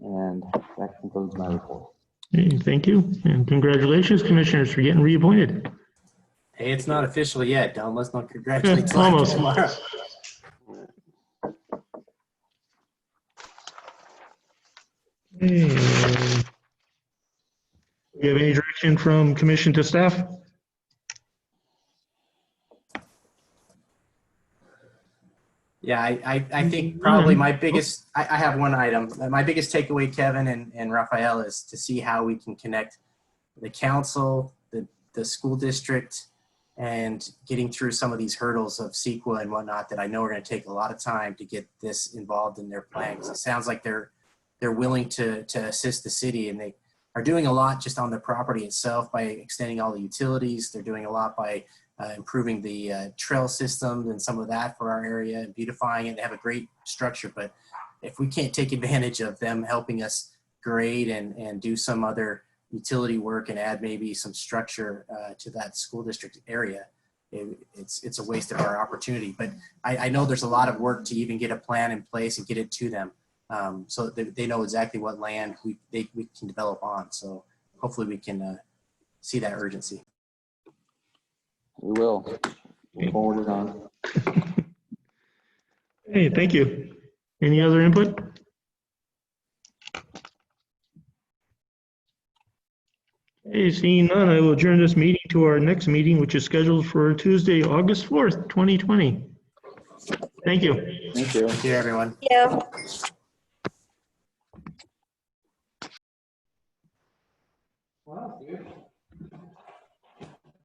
And that concludes my report. Okay, thank you, and congratulations, commissioners, for getting reappointed. Hey, it's not official yet. Let's not congratulate till Almost. tomorrow. Okay. Do you have any direction from commission to staff? Yeah, I think probably my biggest, I have one item. My biggest takeaway, Kevin and Raphael, is to see how we can connect the council, the school district, and getting through some of these hurdles of CEQA and whatnot that I know are going to take a lot of time to get this involved in their plans. It sounds like they're willing to assist the city, and they are doing a lot just on the property itself by extending all the utilities. They're doing a lot by improving the trail system and some of that for our area and beautifying it. They have a great structure, but if we can't take advantage of them helping us grade and do some other utility work and add maybe some structure to that school district area, it's a waste of our opportunity. But I know there's a lot of work to even get a plan in place and get it to them, so that they know exactly what land we can develop on. So hopefully we can see that urgency. We will. We'll forward it on. Hey, thank you. Any other input? Hey, seeing none, I will adjourn this meeting to our next meeting, which is scheduled for Tuesday, August 4th, 2020. Thank you. Thank you. Thank you, everyone. Thank you. Wow, dude.